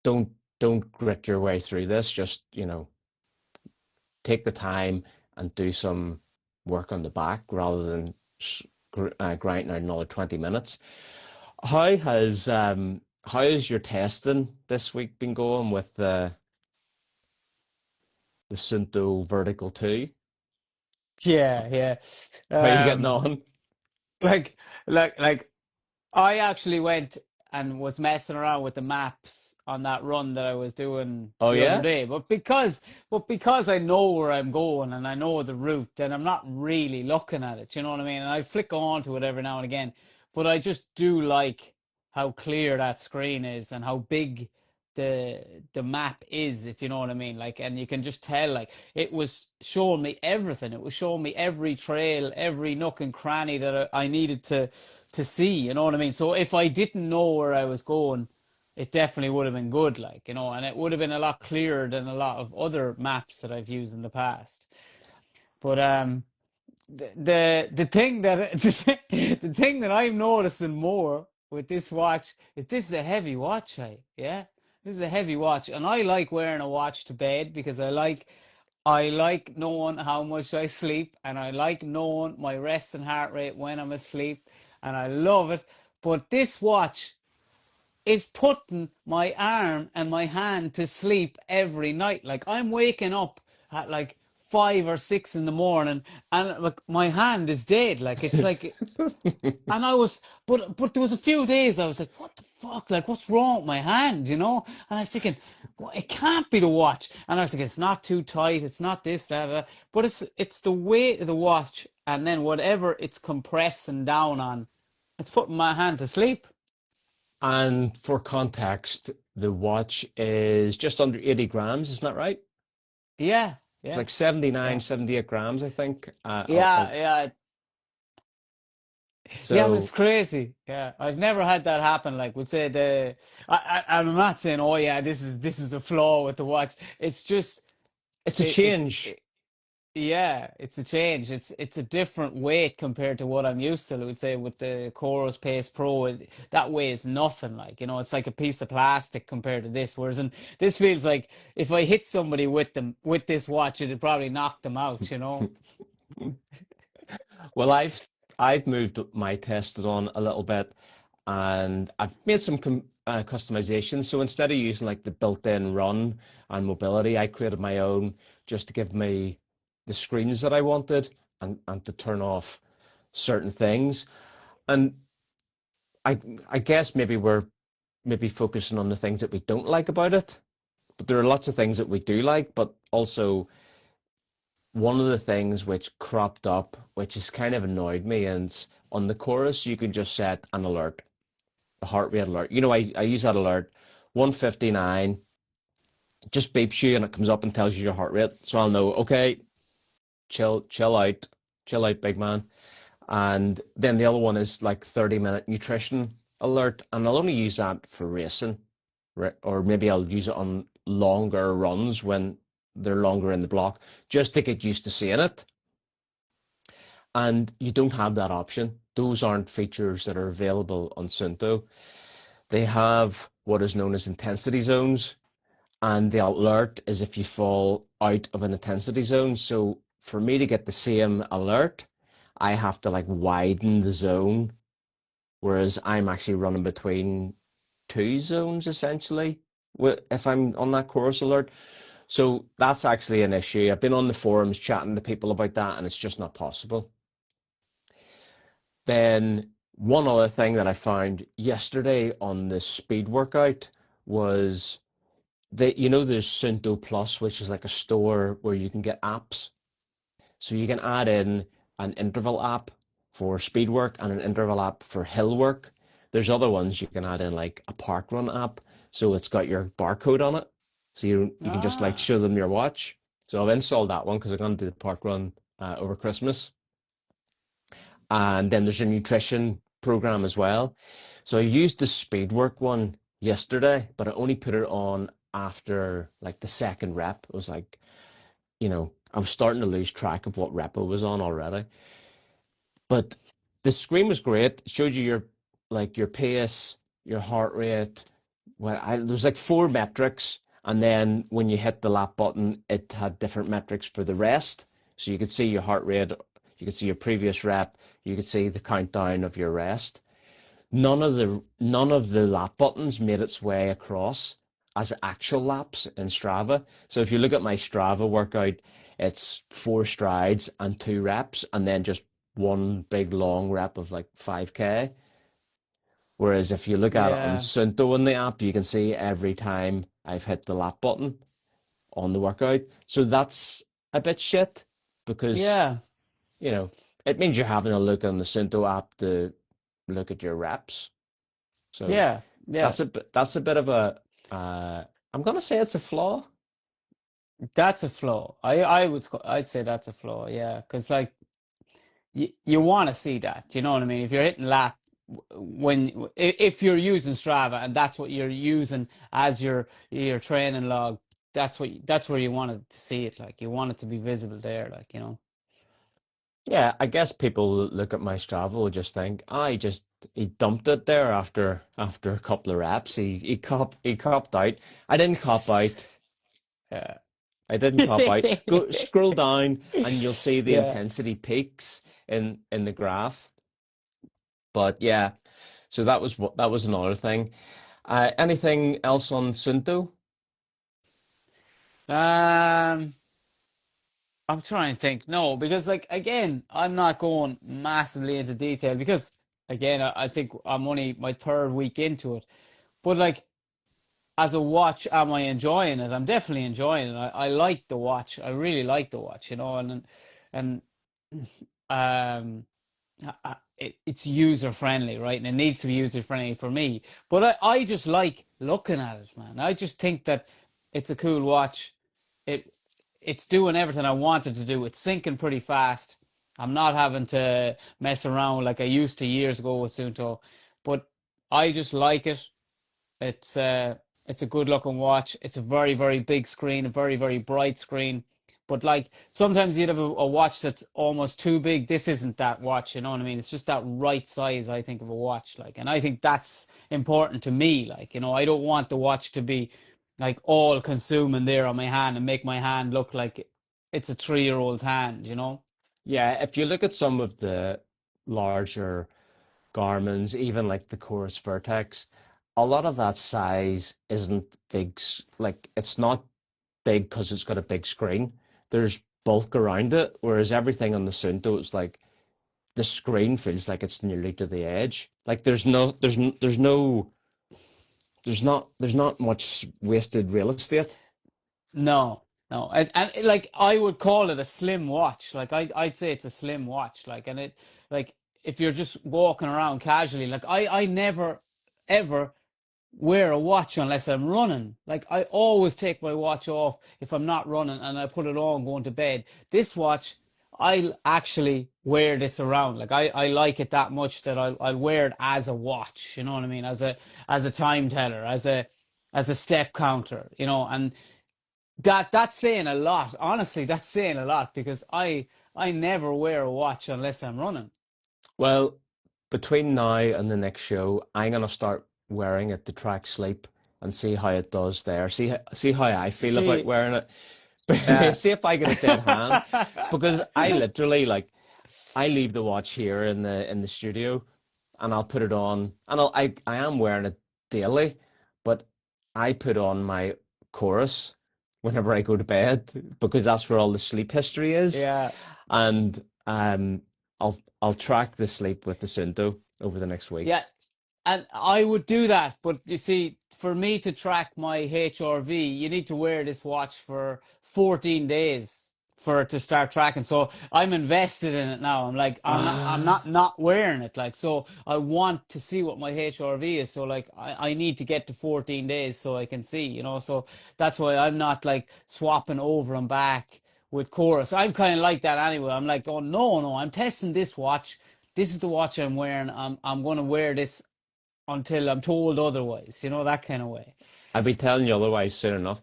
don't grit your way through this. Just, take the time and do some work on the back rather than grinding out another 20 minutes. How has your testing this week been going with the Suunto Vertical 2? Yeah, How are you yeah. getting on? Like, like I actually went and was messing around with the maps on that run that I was doing Oh the other yeah? day. But because I know where I'm going and I know the route, then I'm not really looking at it. You know what I mean? And I flick on to it every now and again. But I just do like how clear that screen is and how big the map is, if you know what I mean. Like, and you can just tell, like, it was showing me everything. It was showing me every trail, every nook and cranny that I needed to see, you know what I mean? So if I didn't know where I was going, it definitely would have been good, like, you know, and it would have been a lot clearer than a lot of other maps that I've used in the past. But the thing that the thing that I'm noticing more with this watch is this is a heavy watch, yeah. This is a heavy watch, and I like wearing a watch to bed because I like knowing how much I sleep, and I like knowing my rest and heart rate when I'm asleep, and I love it. But this watch is putting my arm and my hand to sleep every night. Like I'm waking up at like 5 or 6 in the morning, and like my hand is dead. Like it's like, and I was, but there was a few days I was like, what the fuck? Like what's wrong with my hand? You know? And I was thinking, well, it can't be the watch. And I was thinking, it's not too tight. It's not this, that, that. But it's the weight of the watch, and then whatever it's compressing down on, it's putting my hand to sleep. And for context, the watch is just under 80 grams, isn't that right? Yeah, It's yeah, like 79, yeah, 78 grams, I think. yeah, yeah, yeah. But it's So crazy. Yeah, I've never had that happen. Like, would say I'm not saying, oh yeah, this is a flaw with the watch. It's just it's a it, it's change. it, yeah, it's a change. It's a different weight compared to what I'm used to. I would say with the Coros Pace Pro, that weighs nothing. Like, you know, it's like a piece of plastic compared to this. Whereas in this feels like if I hit somebody with this watch, it'd probably knock them out. You know. Well, I've moved my tested on a little bit, and I've made some customizations. So instead of using like the built-in run and mobility, I created my own just to give me the screens that I wanted and to turn off certain things. And I I guess maybe we're maybe focusing on the things that we don't like about it, but there are lots of things that we do like, but also one of the things which cropped up, which has kind of annoyed me, and on the chorus, you can just set an alert, a heart rate alert. You know, I use that alert, 159, just beeps you and it comes up and tells you your heart rate. So I'll know, okay, chill out, big man. And then the other one is like 30-minute nutrition alert, and I'll only use that for racing, right? Or maybe I'll use it on longer runs when they're longer in the block, just to get used to seeing it. And you don't have that option. Those aren't features that are available on Suunto. They have what is known as intensity zones, and the alert is if you fall out of an intensity zone. So for me to get the same alert, I have to like widen the zone, whereas I'm actually running between two zones essentially if I'm on that chorus alert. So that's actually an issue. I've been on the forums chatting to people about that, and it's just not possible. Then one other thing that I found yesterday on the speed workout was that there's Suunto Plus, which is like a store where you can get apps. So you can add in an interval app for speed work and an interval app for hill work. There's other ones you can add in like a park run app, so it's got your barcode on it, so you can just like Ah, show them your watch. So I've installed that one because I'm going to do the park run over Christmas. And then there's a nutrition program as well. So I used the speed work one yesterday, but I only put it on after like the second rep. It was like, I was starting to lose track of what rep I was on already. But the screen was great. It showed you your pace, your heart rate. There was like four metrics, and then when you hit the lap button, it had different metrics for the rest. So you could see your heart rate, you could see your previous rep, you could see the countdown of your rest. None of the lap buttons made its way across as actual laps in Strava. So if you look at my Strava workout, it's four strides and two reps, and then just one big long rep of like 5K. Whereas if you look at it on yeah, Suunto in the app, you can see every time I've hit the lap button on the workout. So that's a bit shit because, yeah. you know, it means you're having a look on the Suunto app to look at your reps. So Yeah, yeah. that's a bit of a I'm gonna say it's a flaw. That's a flaw. I'd say that's a flaw. Yeah, because like you want to see that. You know what I mean? If you're hitting lap if you're using Strava and that's what you're using as your training log, that's where you want it to see it. Like you want it to be visible there. Like you know. Yeah, I guess people look at my Strava will just think I just he dumped it there after a couple of reps. He copped out. I didn't cop out. Yeah. I didn't cop out. Go scroll down and you'll see the Yeah. intensity peaks in the graph. But yeah, so that was another thing. Anything else on Suunto? Um. I'm trying to think. No, because like again, I'm not going massively into detail because again, I think I'm only my third week into it. But like as a watch, am I enjoying it? I'm definitely enjoying it. I like the watch. I really like the watch, you know, and um it's user friendly, right? And it needs to be user friendly for me. But I just like looking at it, man. I just think that it's a cool watch. It it's doing everything I wanted to do. It's syncing pretty fast. I'm not having to mess around like I used to years ago with Suunto. But I just like it. It's it's a good looking watch. It's a very, very big screen, a very, very bright screen. But like sometimes you'd have a watch that's almost too big. This isn't that watch, you know what I mean? It's just that right size, I think, of a watch. Like, and I think that's important to me. Like, you know, I don't want the watch to be like all consuming there on my hand and make my hand look like it's a 3 year old's hand, you know? Yeah, if you look at some of the larger Garmin's, even like the Chorus Vertex, a lot of that size isn't big. Like it's not big because it's got a big screen. There's bulk around it, whereas everything on the Suunto is like the screen feels like it's nearly to the edge. Like there's not much wasted real estate. No, no, and like I would call it a slim watch. Like I'd say it's a slim watch. Like and it like if you're just walking around casually, like I never ever wear a watch unless I'm running. Like I always take my watch off if I'm not running and I put it on going to bed. This watch, I'll actually wear this around. Like I like it that much that I'll wear it as a watch. You know what I mean? As a time teller, as a step counter. You know, and that's saying a lot. Honestly, that's saying a lot because I never wear a watch unless I'm running. Well, between now and the next show, I'm gonna start wearing it to track sleep and see how it does there. See how I feel about See, wearing it. uh, See if I get a dead hand. Because I literally like I leave the watch here in the studio and I'll put it on and I am wearing it daily, but I put on my chorus whenever I go to bed because that's where all the sleep history is. yeah. And I'll track the sleep with the Suunto over the next week. Yeah, and I would do that, but you see, for me to track my HRV, you need to wear this watch for 14 days for it to start tracking. So I'm invested in it now. I'm like, I'm Ah, not wearing it. Like, so I want to see what my HRV is. So like, I need to get to 14 days so I can see, you know. So that's why I'm not like swapping over and back with Chorus. I'm kind of like that anyway. I'm like, oh no, I'm testing this watch. This is the watch I'm wearing. I'm going to wear this until I'm told otherwise, you know, that kind of way. I'll be telling you otherwise soon enough.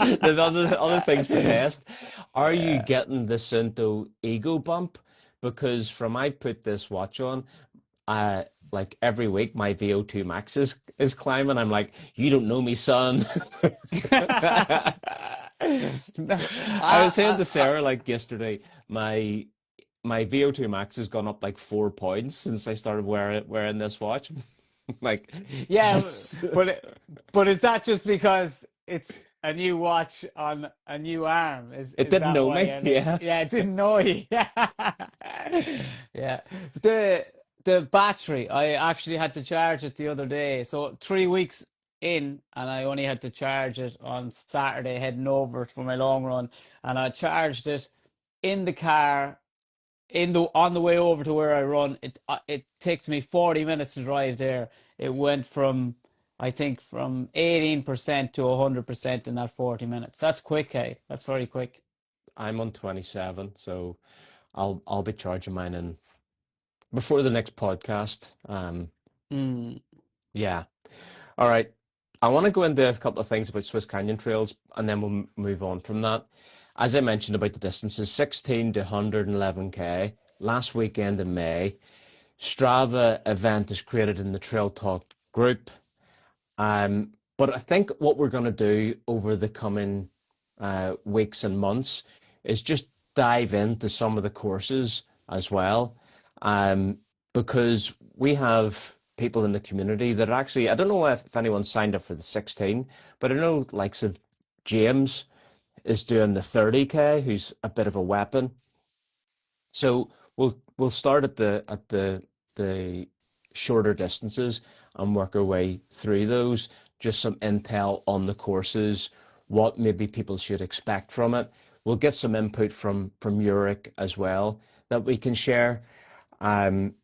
The other things to test. Are you Yeah. getting the Suunto ego bump? Because from I put this watch on, like every week my VO2 max is climbing. I'm like, you don't know me, son. No, I was saying to Sarah like yesterday, my VO2 max has gone up like 4 points since I started wearing this watch. Like, yeah, yes. but is that just because it's a new watch on a new arm? It Is didn't that know why? me. And Yeah. yeah, I didn't know you. Yeah, the the battery. I actually had to charge it the other day. So 3 weeks in, and I only had to charge it on Saturday heading over for my long run, and I charged it in the car in the on the way over to where I run, it takes me 40 minutes to drive there. It went from I think from 18% to 100% in that 40 minutes. That's quick, hey. That's very quick. I'm on 27, so I'll be charging mine in before the next podcast. Mm, Yeah. All right. I want to go into a couple of things about Swiss Canyon Trails, and then we'll move on from that. As I mentioned about the distances, 16 to 111k. Last weekend in May, Strava event is created in the Trail Talk group. But I think what we're going to do over the coming weeks and months is just dive into some of the courses as well, um, because we have people in the community that are actually, I don't know if anyone signed up for the 16, but I know likes of James is doing the 30k, who's a bit of a weapon. So we'll start at the shorter distances and work our way through those. Just some intel on the courses, what maybe people should expect from it. We'll get some input from Uric as well that we can share. Um,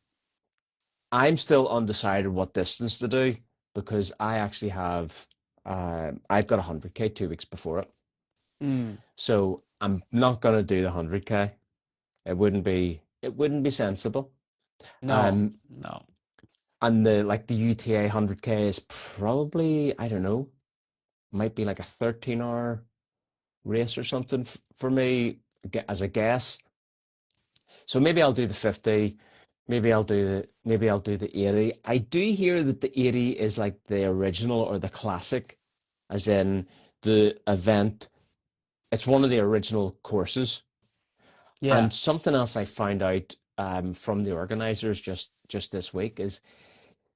I'm still undecided what distance to do because I actually have I've got 100k 2 weeks before it, mm, so I'm not gonna do the 100k. It wouldn't be sensible. no, Um, no. and the UTA 100k is probably, I don't know, might be like a 13-hour race or something for me as a guess. So maybe I'll do the 50, maybe I'll do the 80. I do hear that the 80 is like the original or the classic, as in the event. It's one of the original courses. Yeah. And something else I found out from the organizers just this week is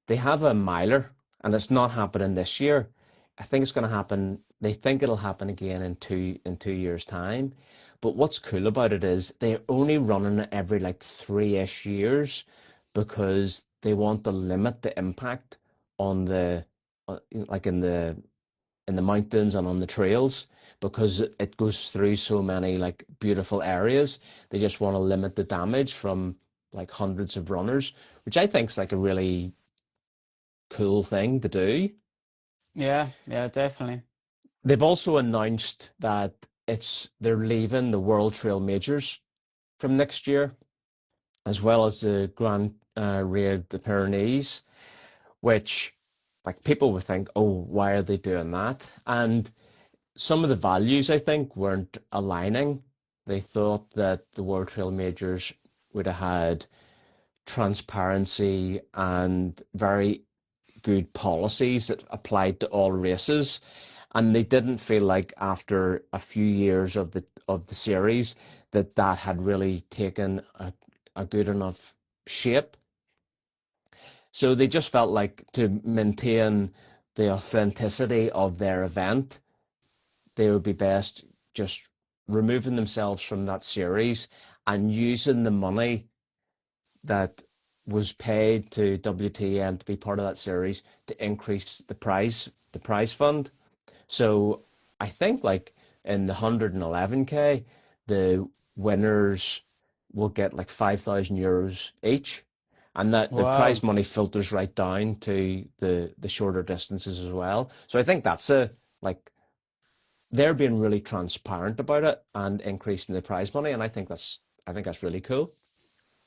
they have a miler, and it's not happening this year. I think it's going to happen. They think it'll happen again in 2 years' time. But what's cool about it is they're only running it every like 3-ish years because they want to limit the impact on the like in the mountains and on the trails because it goes through so many like beautiful areas. They just want to limit the damage from like hundreds of runners, which I think is like a really cool thing to do. Yeah, yeah, definitely. They've also announced that they're leaving the World Trail Majors from next year, as well as the Grand Raid de Pyrenees, which like people would think, oh, why are they doing that? And some of the values I think weren't aligning. They thought that the World Trail Majors would have had transparency and very good policies that applied to all races, and they didn't feel like after a few years of the series that had really taken a good enough shape. So they just felt like to maintain the authenticity of their event, they would be best just removing themselves from that series and using the money that was paid to WTM to be part of that series to increase the prize fund. So I think like in the 111k, the winners will get like 5,000 euros each, and that the prize Wow. money filters right down to the shorter distances as well. So I think that's a like they're being really transparent about it and increasing the prize money, and I think that's really cool.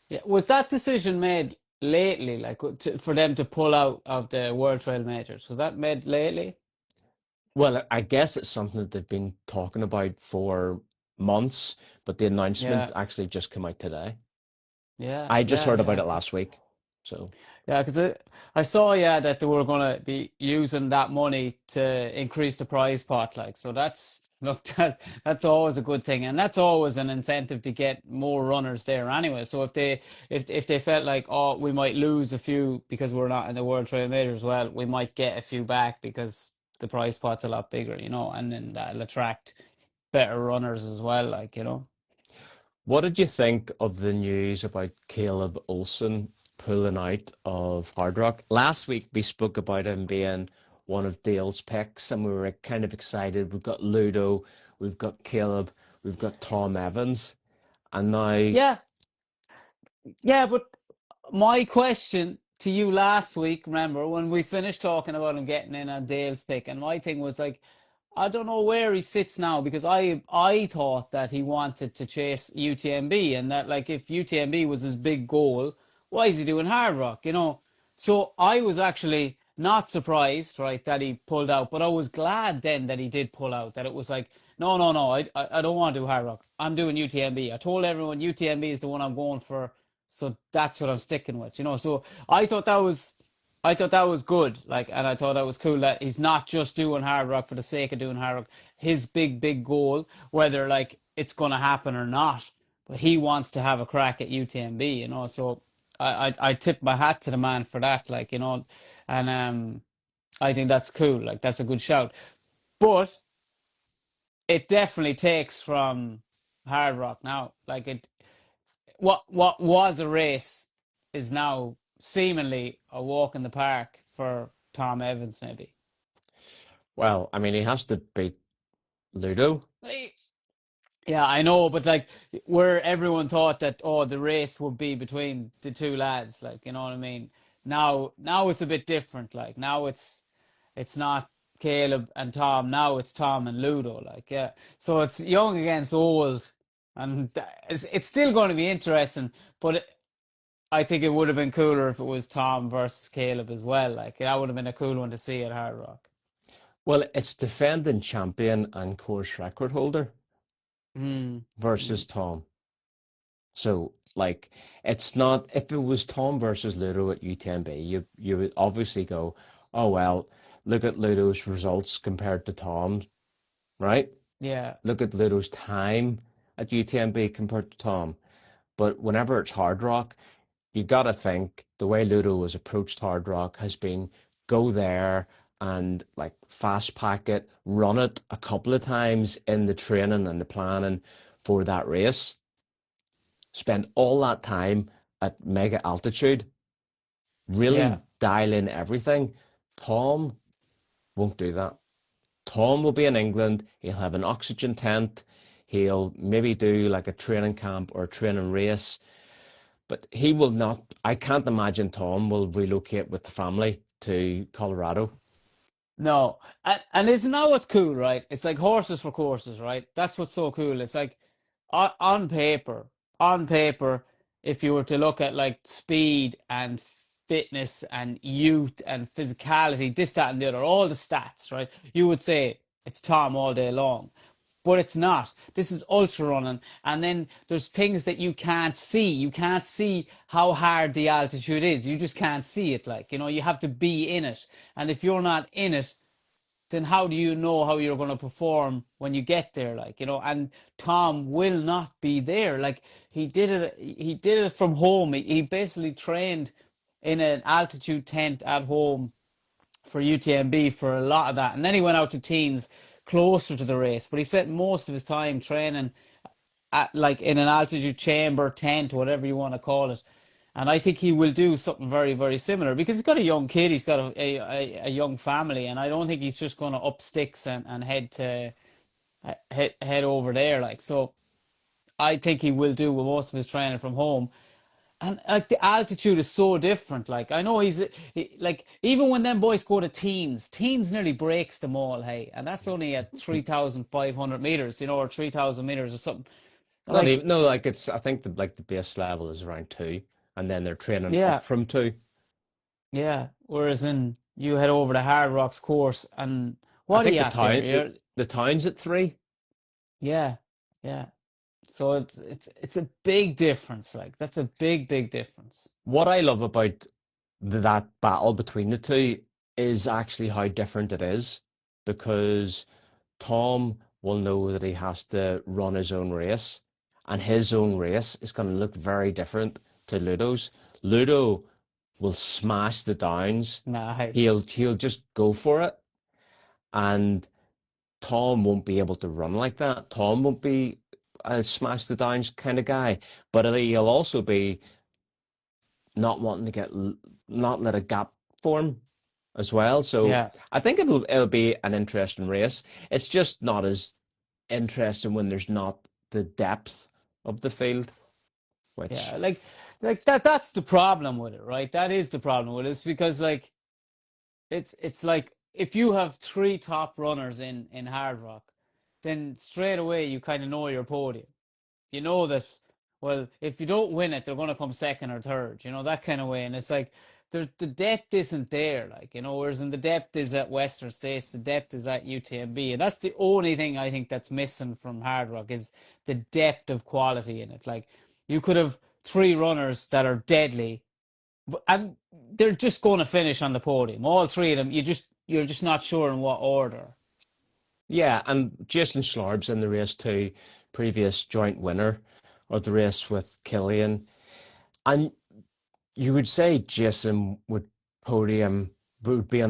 Yeah. Was that decision made lately, like for them to pull out of the World Trail Majors? Was that made lately? Well, I guess it's something that they've been talking about for months, but the announcement Yeah, actually just came out today. yeah, I just yeah, heard about yeah. it last week. So, Yeah, because I saw, yeah, that they were going to be using that money to increase the prize pot. Like, so look, that's always a good thing, and that's always an incentive to get more runners there anyway. So if they felt like, oh, we might lose a few because we're not in the World Trail Majors, well, we might get a few back because the prize pot's a lot bigger, and then that'll attract better runners as well, like, what did you think of the news about Caleb Olson pulling out of Hardrock? Last week we spoke about him being one of Dale's picks, and we were kind of excited. We've got Ludo, we've got Caleb, we've got Tom Evans, and now Yeah. Yeah, but my question to you last week, remember, when we finished talking about him getting in on Dale's pick, and my thing was like, I don't know where he sits now because I thought that he wanted to chase UTMB and that like if UTMB was his big goal, why is he doing Hard Rock, you know? So I was actually not surprised, right, that he pulled out, but I was glad then that he did pull out, that it was like, no, no, no, I don't want to do Hard Rock. I'm doing UTMB. I told everyone UTMB is the one I'm going for, so that's what I'm sticking with, you know? So I thought that was I thought that was good, like, and I thought that was cool that he's not just doing Hard Rock for the sake of doing Hard Rock. His big goal, whether like it's gonna happen or not, but he wants to have a crack at UTMB, you know. So I tip my hat to the man for that, like, you know, and I think that's cool, like that's a good shout. But it definitely takes from Hard Rock now, like it. What was a race is now seemingly a walk in the park for Tom Evans, maybe. Well, I mean, he has to beat Ludo. Yeah, I know, but like where everyone thought that the race would be between the two lads, like you know what I mean. Now it's a bit different. Like now it's not Caleb and Tom. Now it's Tom and Ludo. Like yeah, so it's young against old, and it's still going to be interesting. But I think it would have been cooler if it was Tom versus Caleb as well. Like that would have been a cool one to see at Hard Rock. Well, it's defending champion and course record holder Mm, versus mm. Tom. So, like, it's not if it was Tom versus Ludo at UTMB, you would obviously go, oh well, look at Ludo's results compared to Tom's, right? Yeah, Look at Ludo's time at UTMB compared to Tom. But whenever it's hard rock, you gotta think the way Ludo has approached hard rock has been go there and like fast pack it, run it a couple of times in the training and the planning for that race, spend all that time at mega altitude, yeah. really dial in everything. Tom won't do that. Tom will be in England. He'll have an oxygen tent. He'll maybe do like a training camp or a training race, but he will not. I can't imagine Tom will relocate with the family to Colorado. No, and isn't that what's cool, right? It's like horses for courses, right? That's what's so cool. It's like on paper, on paper, if you were to look at like speed and fitness and youth and physicality, this, that, and the other, all the stats, right? You would say it's Tom all day long. But it's not. This is ultra running. And then there's things that you can't see. You can't see how hard the altitude is. You just can't see it. Like, you know, you have to be in it. And if you're not in it, then how do you know how you're going to perform when you get there? Like, you know, and Tom will not be there. Like, he did it from home. He basically trained in an altitude tent at home for UTMB for a lot of that. And then he went out to teens closer to the race, but he spent most of his time training at like in an altitude chamber, tent, whatever you want to call it. And I think he will do something very similar because he's got a young kid, he's got a young family, and I don't think he's just going to up sticks and head over there. Like so, I think he will do most of his training from home. And like the altitude is so different. Like I know like even when them boys go to teens, teens nearly breaks them all. Hey, and that's only at 3,500 meters, you know, or 3,000 meters or something. Not Like even no, like it's. I think that like the base level is around two, and then they're training up yeah, from two. yeah. Whereas in you head over to Hard Rock's course, and I what are think you at there? You're the town's at three. yeah, yeah. So it's a big difference. Like that's a big difference. What I love about that battle between the two is actually how different it is, because Tom will know that he has to run his own race, and his own race is going to look very different to Ludo's. Ludo will smash the downs. Nah, hey, He'll just go for it, and Tom won't be able to run like that. Tom won't be a smash the downs kind of guy, but he'll also be not wanting to not let a gap form as well. So yeah. I think it'll be an interesting race. It's just not as interesting when there's not the depth of the field, which Yeah, like like that's the problem with it, right? That is the problem with it. It's because like it's like if you have three top runners in Hard Rock, then straight away you kind of know your podium. You know that, well, if you don't win it, they're going to come second or third, that kind of way. And it's like the depth isn't there, like, whereas in the depth is at Western States, the depth is at UTMB. And that's the only thing I think that's missing from Hard Rock is the depth of quality in it. Like, you could have three runners that are deadly, and they're just going to finish on the podium. All three of them, you're just not sure in what order. Yeah, and Jason Schlarб's in the race too, previous joint winner of the race with Killian. And you would say Jason would be on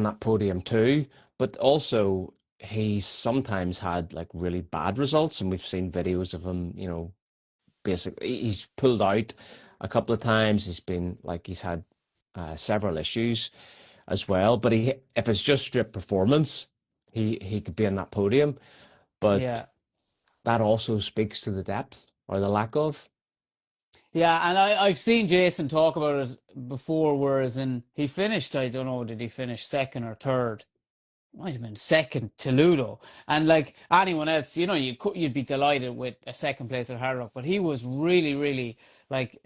that podium too, but also he's sometimes had like really bad results, and we've seen videos of him, basically he's pulled out a couple of times. He's had several issues as well. But if it's just straight performance, he could be on that podium. But Yeah. that also speaks to the depth or the lack of. Yeah, and I've seen Jason talk about it before, whereas he finished, I don't know, did he finish second or third? Might have been second to Ludo. And like anyone else, you'd be delighted with a second place at Hard Rock, but he was really, really like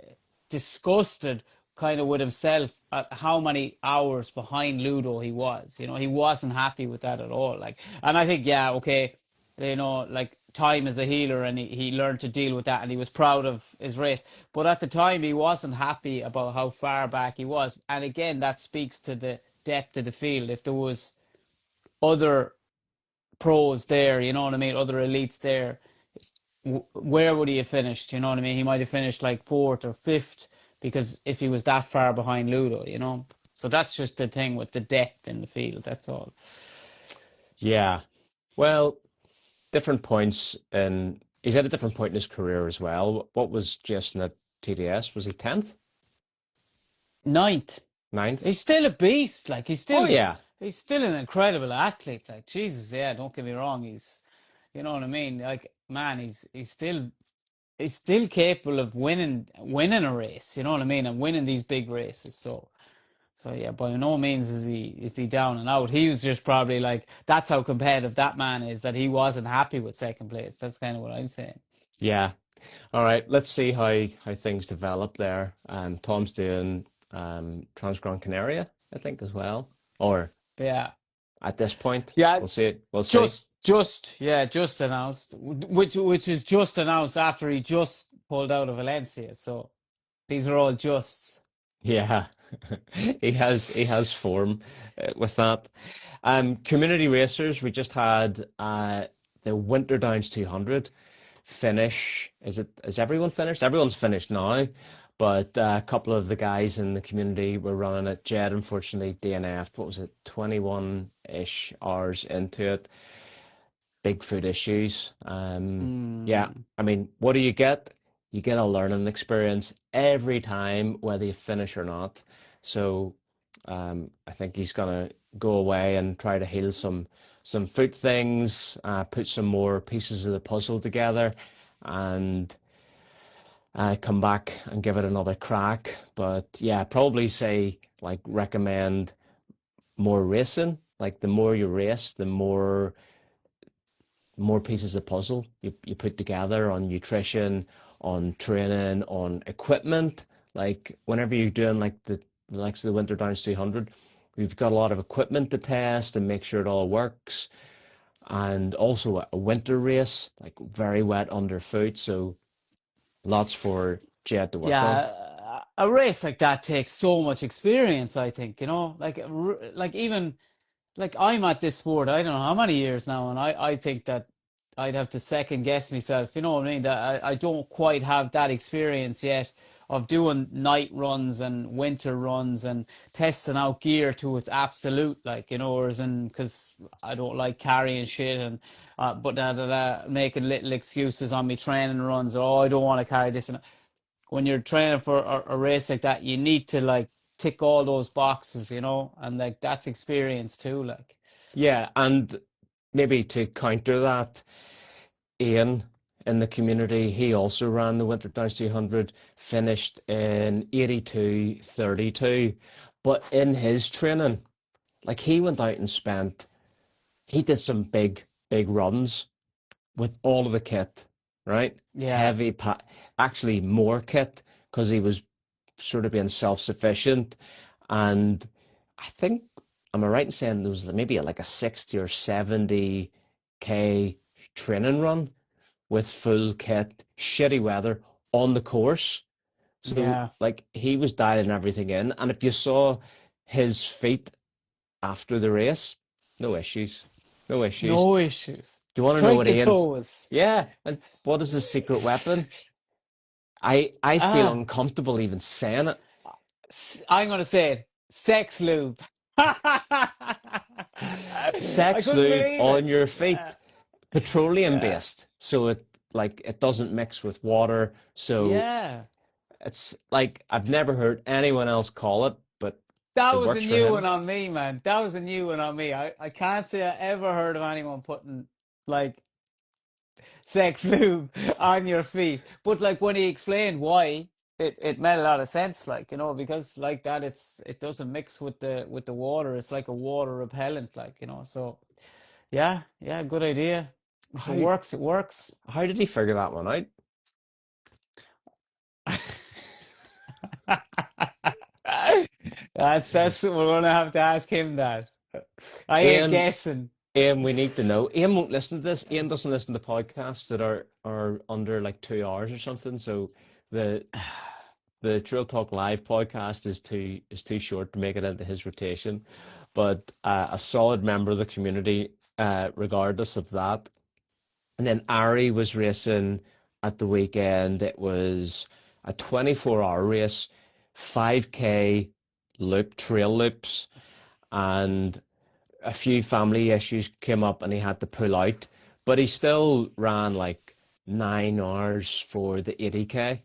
disgusted kind of with himself at how many hours behind Ludo he was. He wasn't happy with that at all. Like, and I think, yeah, okay, like time is a healer, and he learned to deal with that, and he was proud of his race. But at the time, he wasn't happy about how far back he was. And again, that speaks to the depth of the field. If there was other pros there, you know what I mean, other elites there, where would he have finished? You know what I mean? He might have finished like fourth or fifth because if he was that far behind Ludo. So that's just the thing with the depth in the field. That's all. Yeah. Well, different points and he's at a different point in his career as well. What was Jason at TDS? Was he 10th? Ninth. Ninth? He's still a beast. Like Oh yeah. he's still an incredible athlete. Like Jesus, yeah. Don't get me wrong. You know what I mean. Like man, he's still capable of winning a race. You know what I mean, and winning these big races. So yeah, by no means is he down and out. He was just probably like that's how competitive that man is. That he wasn't happy with second place. That's kind of what I'm saying. Yeah. All right. Let's see how things develop there. Tom's doing Trans Gran Canaria, I think, as well. Or Yeah, at this point, yeah. we'll see it. We'll see. Just announced, which is just announced after he just pulled out of Valencia. So these are all justs. Yeah, he has form with that. Community racers, we just had the Winter Downs 200 finish. Is everyone finished? Everyone's finished now, but a couple of the guys in the community were running it. Jed, unfortunately, DNF'd. What was it, 21-ish hours into it? Big food issues. Yeah, Mm. I mean, what do you get? You get a learning experience every time, whether you finish or not. So, I think he's gonna go away and try to heal some foot things, put some more pieces of the puzzle together, and come back and give it another crack. But yeah, probably say like recommend more racing. Like the more you race, the more pieces of puzzle you put together on nutrition, on training, on equipment. Like whenever you're doing like the likes of the Winter Downs 200, we've got a lot of equipment to test and make sure it all works. And also a winter race, like very wet underfoot, so lots for Jed to work on. Yeah, a race like that takes so much experience, I think, like even like I'm at this sport, I don't know how many years now, and I think that I'd have to second guess myself, you know what I mean? That I don't quite have that experience yet of doing night runs and winter runs and testing out gear to its absolute, like, whereas in, because I don't like carrying shit and but making little excuses on me training runs. Oh, I don't want to carry this. And when you're training for a race like that, you need to like tick all those boxes, and like that's experience too, like. Yeah, and maybe to counter that, Ian in the community. He also ran the Winter Downs 200, finished in 82:32. But in his training, like he went out and he did some big runs with all of the kit, right? Yeah, Actually more kit because he was sort of being self-sufficient. And I think, am I right in saying there was maybe like a 60 or 70K training run with full kit, shitty weather on the course. So yeah. like he was dialing everything in. And if you saw his feet after the race, no issues. No issues. No issues. Do you want to know Tight what the Ian's? toes. Yeah, and what is his secret weapon? I feel Ah, uncomfortable even saying it. I'm gonna say it. Sex lube. I Sex couldn't lube believe on it. your Yeah, feet, petroleum yeah, based, so it doesn't mix with water. So yeah. it's like I've never heard anyone else call it, but That it was a works for new him. one on me, man. That was a new one on me. I can't say I ever heard of anyone putting like sex lube on your feet. But like when he explained why, it made a lot of sense, like, because like that it doesn't mix with the water. It's like a water repellent, like, so yeah, yeah, good idea. If it How works, it works. how did he figure that one out? That's we're gonna have to ask him that. I ain't Ian, guessing. Ian, we need to know. Ian won't listen to this. Ian doesn't listen to podcasts that are under like 2 hours or something. So the the Trail Talk Live podcast is too short to make it into his rotation. But a solid member of the community, regardless of that. And then Ari was racing at the weekend. It was a 24-hour race, 5K trail loops, and a few family issues came up and he had to pull out. But he still ran like 9 hours for the 80K.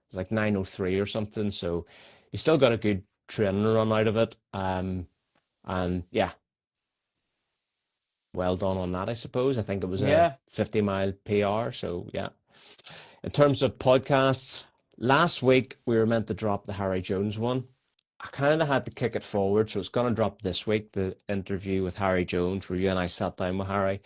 It's like 9:03 or something. So he still got a good training run out of it. And yeah, well done on that, I suppose. I think it was a Yeah, 50-mile PR. So yeah. In terms of podcasts, last week we were meant to drop the Harry Jones one. I kind of had to kick it forward, so it's going to drop this week, the interview with Harry Jones, where you and I sat down with Harry,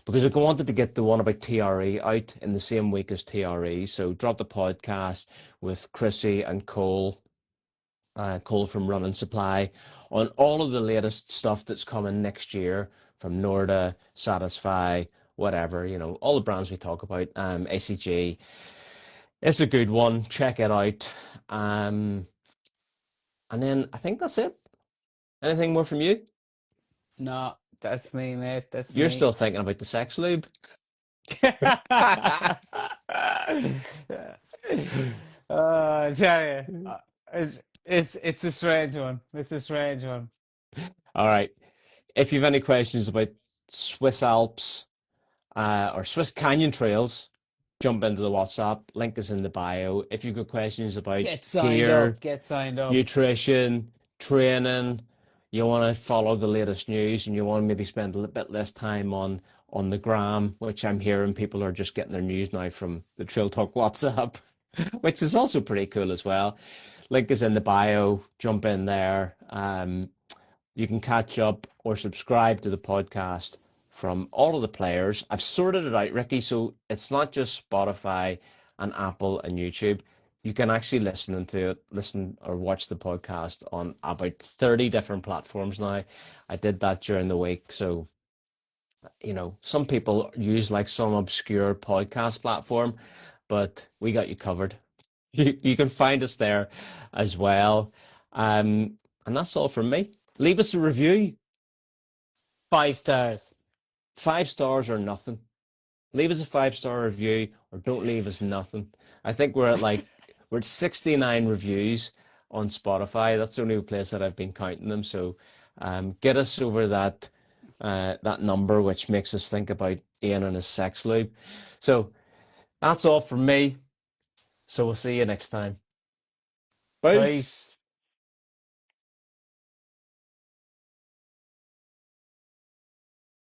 because I wanted to get the one about TRE out in the same week as TRE. So drop the podcast with Chrissy and Cole from Running Supply, on all of the latest stuff that's coming next year from Norda, Satisfy, whatever, all the brands we talk about, ACG. It's a good one. Check it out. And then I think that's it. Anything more from you? no, that's me, mate. That's You're me. still thinking about the sex lube. I tell you, it's a strange one. It's a strange one. All right. If you have any questions about Swiss Alps or Swiss Canyon trails, jump into the WhatsApp. Link is in the bio. If you've got questions about Get signed gear, up. Get signed up. nutrition, training, you want to follow the latest news and you want to maybe spend a little bit less time on the gram, which I'm hearing people are just getting their news now from the Trail Talk WhatsApp, which is also pretty cool as well. Link is in the bio. Jump in there. You can catch up or subscribe to the podcast from all of the players. I've sorted it out, Ricky, so it's not just Spotify and Apple and YouTube. You can actually listen or watch the podcast on about 30 different platforms now. I did that during the week. So, some people use like some obscure podcast platform, but we got you covered. You can find us there as well. And that's all from me. Leave us a review. 5 stars. 5 stars or nothing. Leave us a 5 star review or don't leave us nothing. I think we're at 69 reviews on Spotify. That's the only place that I've been counting them. So get us over that number, which makes us think about Ian and his sex lube. So that's all from me. So we'll see you next time. Peace. Peace.